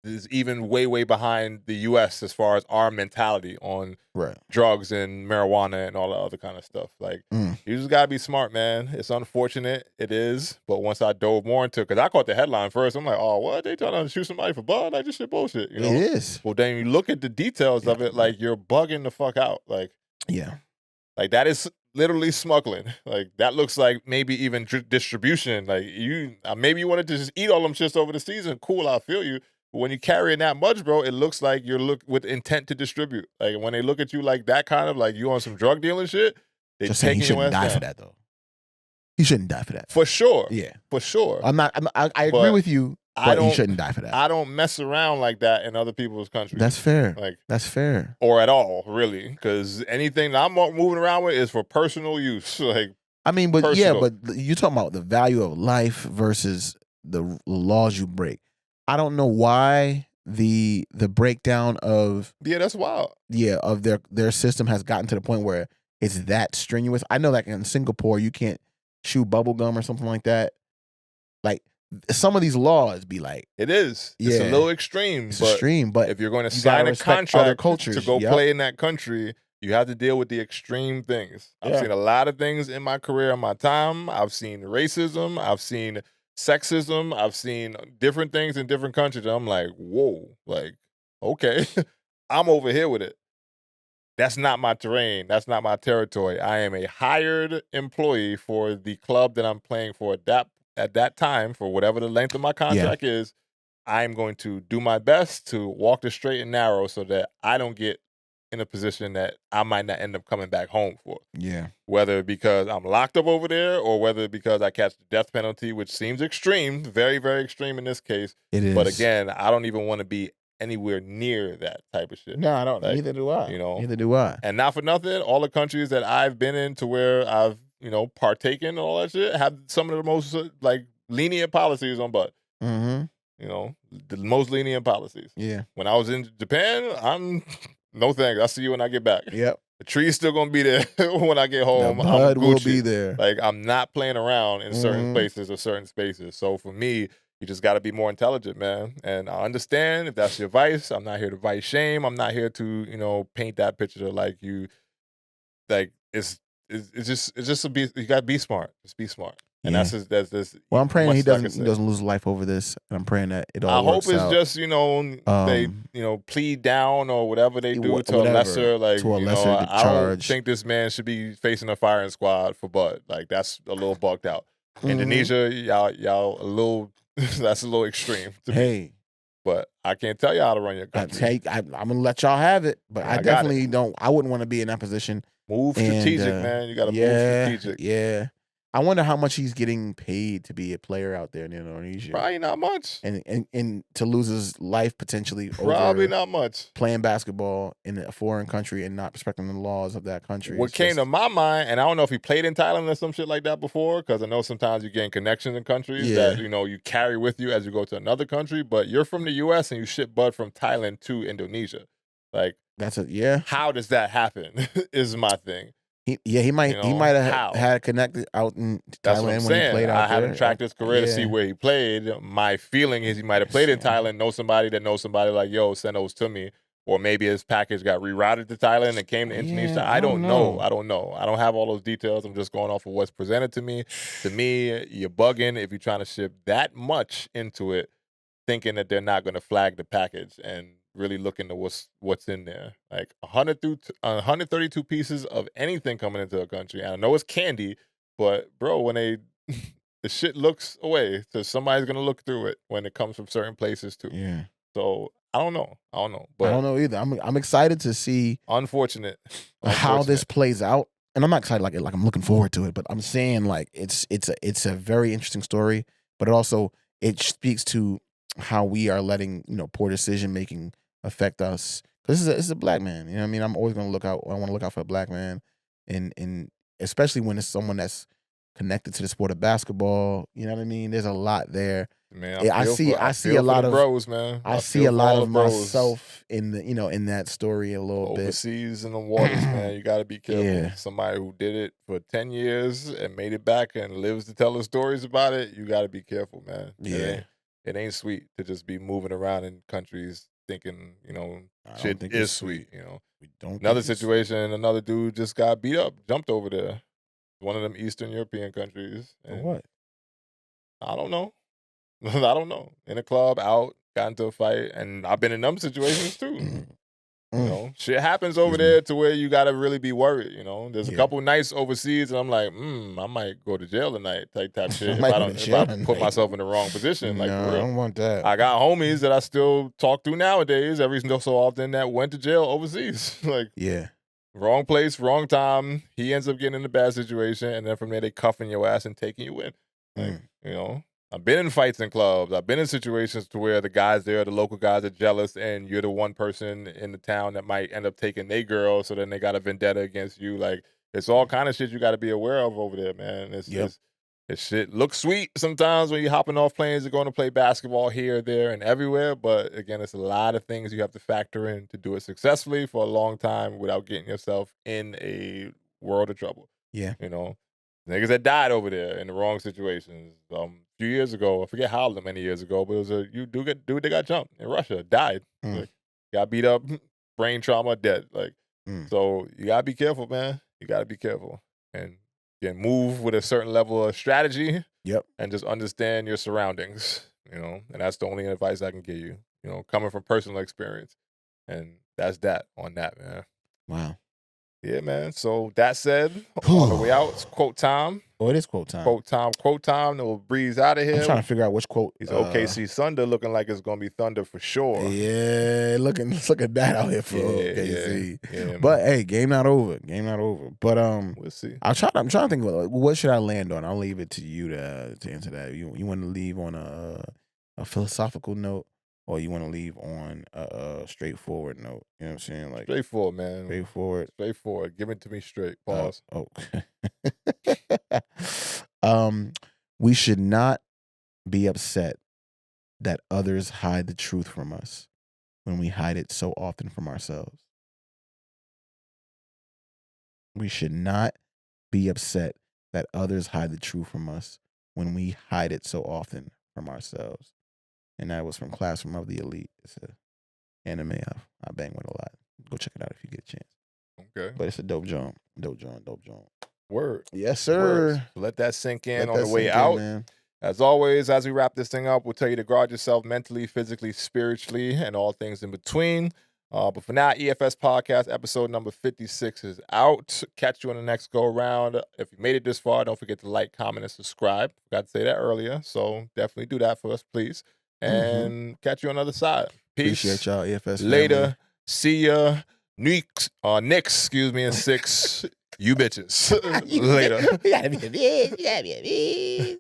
Speaker 1: is even way, way behind the U.S. as far as our mentality on drugs and marijuana and all that other kind of stuff. Like, you just got to be smart, man. It's unfortunate. It is. But once I dove more into it, because I caught the headline first, I'm like, oh, what? They trying to shoot somebody for bud? Like, this shit bullshit. It
Speaker 2: is.
Speaker 1: Well, then you look at the details of it, like, you're bugging the fuck out. Like, like, that is literally smuggling. Like, that looks like maybe even distribution. Like, maybe you wanted to just eat all them shits over the season. Cool, I feel you. But when you're carrying that much, bro, it looks like you're with intent to distribute. Like, when they look at you like that kind of, like, you on some drug dealing shit, they
Speaker 2: just saying he shouldn't die for that, though. He shouldn't die for that.
Speaker 1: For sure.
Speaker 2: Yeah.
Speaker 1: For sure.
Speaker 2: I agree with you, but he shouldn't die for that.
Speaker 1: I don't mess around like that in other people's countries.
Speaker 2: That's fair.
Speaker 1: Like,
Speaker 2: that's fair.
Speaker 1: Or at all, really. Because anything that I'm moving around with is for personal use. Like,
Speaker 2: I mean, but
Speaker 1: personal.
Speaker 2: yeah, but you're talking about the value of life versus the laws you break. I don't know why the breakdown of
Speaker 1: Yeah, that's wild.
Speaker 2: of their system has gotten to the point where it's that strenuous. I know that in Singapore you can't chew bubble gum or something like that. Like some of these laws be like
Speaker 1: It is. It's a
Speaker 2: Yeah.
Speaker 1: little extreme.
Speaker 2: it's
Speaker 1: but
Speaker 2: extreme, but
Speaker 1: if you're going to
Speaker 2: you gotta
Speaker 1: sign a
Speaker 2: respect other
Speaker 1: contract
Speaker 2: cultures.
Speaker 1: to go
Speaker 2: Yep.
Speaker 1: play in that country, you have to deal with the extreme things. I've
Speaker 2: Yeah.
Speaker 1: seen a lot of things in my career, in my time. I've seen racism. I've seen sexism. I've seen different things in different countries. And I'm like, whoa, like, okay, I'm over here with it. That's not my terrain. That's not my territory. I am a hired employee for the club that I'm playing for at that time, for whatever the length of my contract is. I'm going to do my best to walk the straight and narrow so that I don't get in a position that I might not end up coming back home for.
Speaker 2: Yeah.
Speaker 1: Whether because I'm locked up over there or whether because I catch the death penalty, which seems extreme, very, very extreme in this case.
Speaker 2: It is.
Speaker 1: But again, I don't even want to be anywhere near that type of shit.
Speaker 2: No, I don't.
Speaker 1: Like,
Speaker 2: Neither do I.
Speaker 1: you know?
Speaker 2: Neither do I.
Speaker 1: And not for nothing, all the countries that I've been in to where I've, partaken and all that shit have some of the most lenient policies on butt.
Speaker 2: Mm-hmm.
Speaker 1: The most lenient policies.
Speaker 2: Yeah.
Speaker 1: When I was in Japan, I'm no thanks. I'll see you when I get back.
Speaker 2: Yep.
Speaker 1: The tree's still gonna be there when I get home.
Speaker 2: The bud
Speaker 1: I'm
Speaker 2: will
Speaker 1: Gucci.
Speaker 2: be there.
Speaker 1: Like, I'm not playing around in certain places or certain spaces. So for me, you just got to be more intelligent, man. And I understand if that's your vice. I'm not here to vice shame. I'm not here to paint that picture like you. Like it's just you got to be smart. Just be smart. And
Speaker 2: Yeah.
Speaker 1: that's this.
Speaker 2: Well, I'm praying he
Speaker 1: much as I can
Speaker 2: doesn't
Speaker 1: say.
Speaker 2: lose life over this, and I'm praying that it
Speaker 1: I
Speaker 2: all
Speaker 1: hope
Speaker 2: works
Speaker 1: it's
Speaker 2: out.
Speaker 1: just they plead down or whatever they do to a
Speaker 2: Whatever,
Speaker 1: lesser I don't
Speaker 2: charge.
Speaker 1: think this man should be facing a firing squad for Bud. Like, that's a little bugged out.
Speaker 2: Mhm.
Speaker 1: Indonesia, y'all a little that's a little extreme to me.
Speaker 2: Hey,
Speaker 1: But I can't tell you how to run your country.
Speaker 2: I'm gonna let y'all have it, but
Speaker 1: I
Speaker 2: I
Speaker 1: got
Speaker 2: definitely don't. I wouldn't want to be in that position.
Speaker 1: Move
Speaker 2: And,
Speaker 1: strategic, man. You got to move strategic.
Speaker 2: Yeah. I wonder how much he's getting paid to be a player out there in Indonesia.
Speaker 1: Probably not much.
Speaker 2: And to lose his life potentially
Speaker 1: Probably
Speaker 2: over
Speaker 1: not much.
Speaker 2: playing basketball in a foreign country and not respecting the laws of that country.
Speaker 1: What came to my mind, and I don't know if he played in Thailand or some shit like that before, because I know sometimes you gain connections in countries that you carry with you as you go to another country. But you're from the U.S. and you ship Bud from Thailand to Indonesia. Like, how does that happen? Is my thing.
Speaker 2: He might have had connected out in
Speaker 1: That's what I'm
Speaker 2: Thailand when he played out
Speaker 1: I
Speaker 2: there.
Speaker 1: haven't tracked his career to see where he played. My feeling is he might have played in Thailand, know somebody that knows somebody like, yo, send those to me. Or maybe his package got rerouted to Thailand and came to Indonesia. I don't know. I don't know. I don't have all those details. I'm just going off of what's presented to me. To me, you're bugging if you're trying to ship that much into it, thinking that they're not going to flag the package and really look into what's in there. Like 132 pieces of anything coming into a country. And I know it's candy, but bro, when the shit looks away, so somebody's gonna look through it when it comes from certain places too.
Speaker 2: Yeah.
Speaker 1: So I don't know. But
Speaker 2: I don't know either. I'm excited to see
Speaker 1: unfortunate
Speaker 2: how this plays out. And I'm not excited like I'm looking forward to it, but I'm saying like it's a very interesting story, but it speaks to how we are letting, poor decision making affect us. This is a black man. You know what I mean? I'm always gonna look out. I want to look out for a black man, and especially when it's someone that's connected to the sport of basketball. You know what I mean? There's a lot there.
Speaker 1: Man,
Speaker 2: I see a lot of
Speaker 1: bros, man.
Speaker 2: I see a lot of myself in the in that story a little bit.
Speaker 1: Overseas in the waters, man. You got to be careful.
Speaker 2: Yeah.
Speaker 1: Somebody who did it for 10 years and made it back and lives to tell the stories about it. You got to be careful, man.
Speaker 2: Yeah.
Speaker 1: It ain't sweet to just be moving around in countries thinking, shit is sweet.
Speaker 2: We don't.
Speaker 1: Another situation, another dude just got beat up, jumped over there. One of them Eastern European countries.
Speaker 2: For what?
Speaker 1: I don't know. I don't know. In a club, out, got into a fight, and I've been in them situations too. Shit happens over there to where you gotta really be worried. There's a couple nights overseas, and I'm like, I might go to jail tonight, type shit. if I put myself in the wrong position, like,
Speaker 2: no,
Speaker 1: for real.
Speaker 2: I don't want that.
Speaker 1: I got homies that I still talk to nowadays, every so often, that went to jail overseas. Like, wrong place, wrong time. He ends up getting in a bad situation, and then from there they cuffing your ass and taking you in. Like, I've been in fights in clubs. I've been in situations to where the guys there, the local guys, are jealous, and you're the one person in the town that might end up taking their girl, so then they got a vendetta against you. Like, it's all kind of shit you got to be aware of over there, man. This shit looks sweet sometimes when you're hopping off planes and going to play basketball here, there, and everywhere. But again, it's a lot of things you have to factor in to do it successfully for a long time without getting yourself in a world of trouble.
Speaker 2: Yeah.
Speaker 1: You know, niggas that died over there in the wrong situations. A few years ago, I forget how many years ago, but it was a dude that got jumped in Russia, died, like, got beat up, brain trauma, dead. Like, so you gotta be careful, man. You gotta be careful and move with a certain level of strategy.
Speaker 2: Yep.
Speaker 1: And just understand your surroundings. You know, and that's the only advice I can give you. You know, coming from personal experience, and that's that on that, man.
Speaker 2: Wow.
Speaker 1: Yeah, man. So that said, on the way out, it's quote time.
Speaker 2: Oh, it is quote time.
Speaker 1: Quote time. Then we'll breeze out of here.
Speaker 2: I'm trying to figure out which quote.
Speaker 1: He's OKC Thunder looking like it's gonna be Thunder for sure.
Speaker 2: Yeah, looking bad out here for OKC.
Speaker 1: Yeah,
Speaker 2: but hey, game not over. But
Speaker 1: we'll see.
Speaker 2: I'm trying to think. What should I land on? I'll leave it to you to answer that. You want to leave on a philosophical note, or you want to leave on a straightforward note? You know what I'm saying? Like
Speaker 1: straightforward, man.
Speaker 2: Straightforward.
Speaker 1: Give it to me straight. Pause.
Speaker 2: We should not be upset that others hide the truth from us when we hide it so often from ourselves. We should not be upset that others hide the truth from us when we hide it so often from ourselves. And that was from Classroom of the Elite. It's an anime I bang with a lot. Go check it out if you get a chance.
Speaker 1: Okay.
Speaker 2: But it's a dope joint.
Speaker 1: Word.
Speaker 2: Yes, sir.
Speaker 1: Word. So let that sink in on the way out.
Speaker 2: Man.
Speaker 1: As always, as we wrap this thing up, we'll tell you to guard yourself mentally, physically, spiritually, and all things in between. But for now, EFS Podcast episode number 56 is out. Catch you on the next go around. If you made it this far, don't forget to like, comment, and subscribe. Forgot to say that earlier, so definitely do that for us, please. And catch you on the other side. Peace.
Speaker 2: Appreciate y'all, EFS.
Speaker 1: Later.
Speaker 2: Family.
Speaker 1: See ya. Knicks, in 6. You bitches. Later.
Speaker 2: You gotta be a bitch.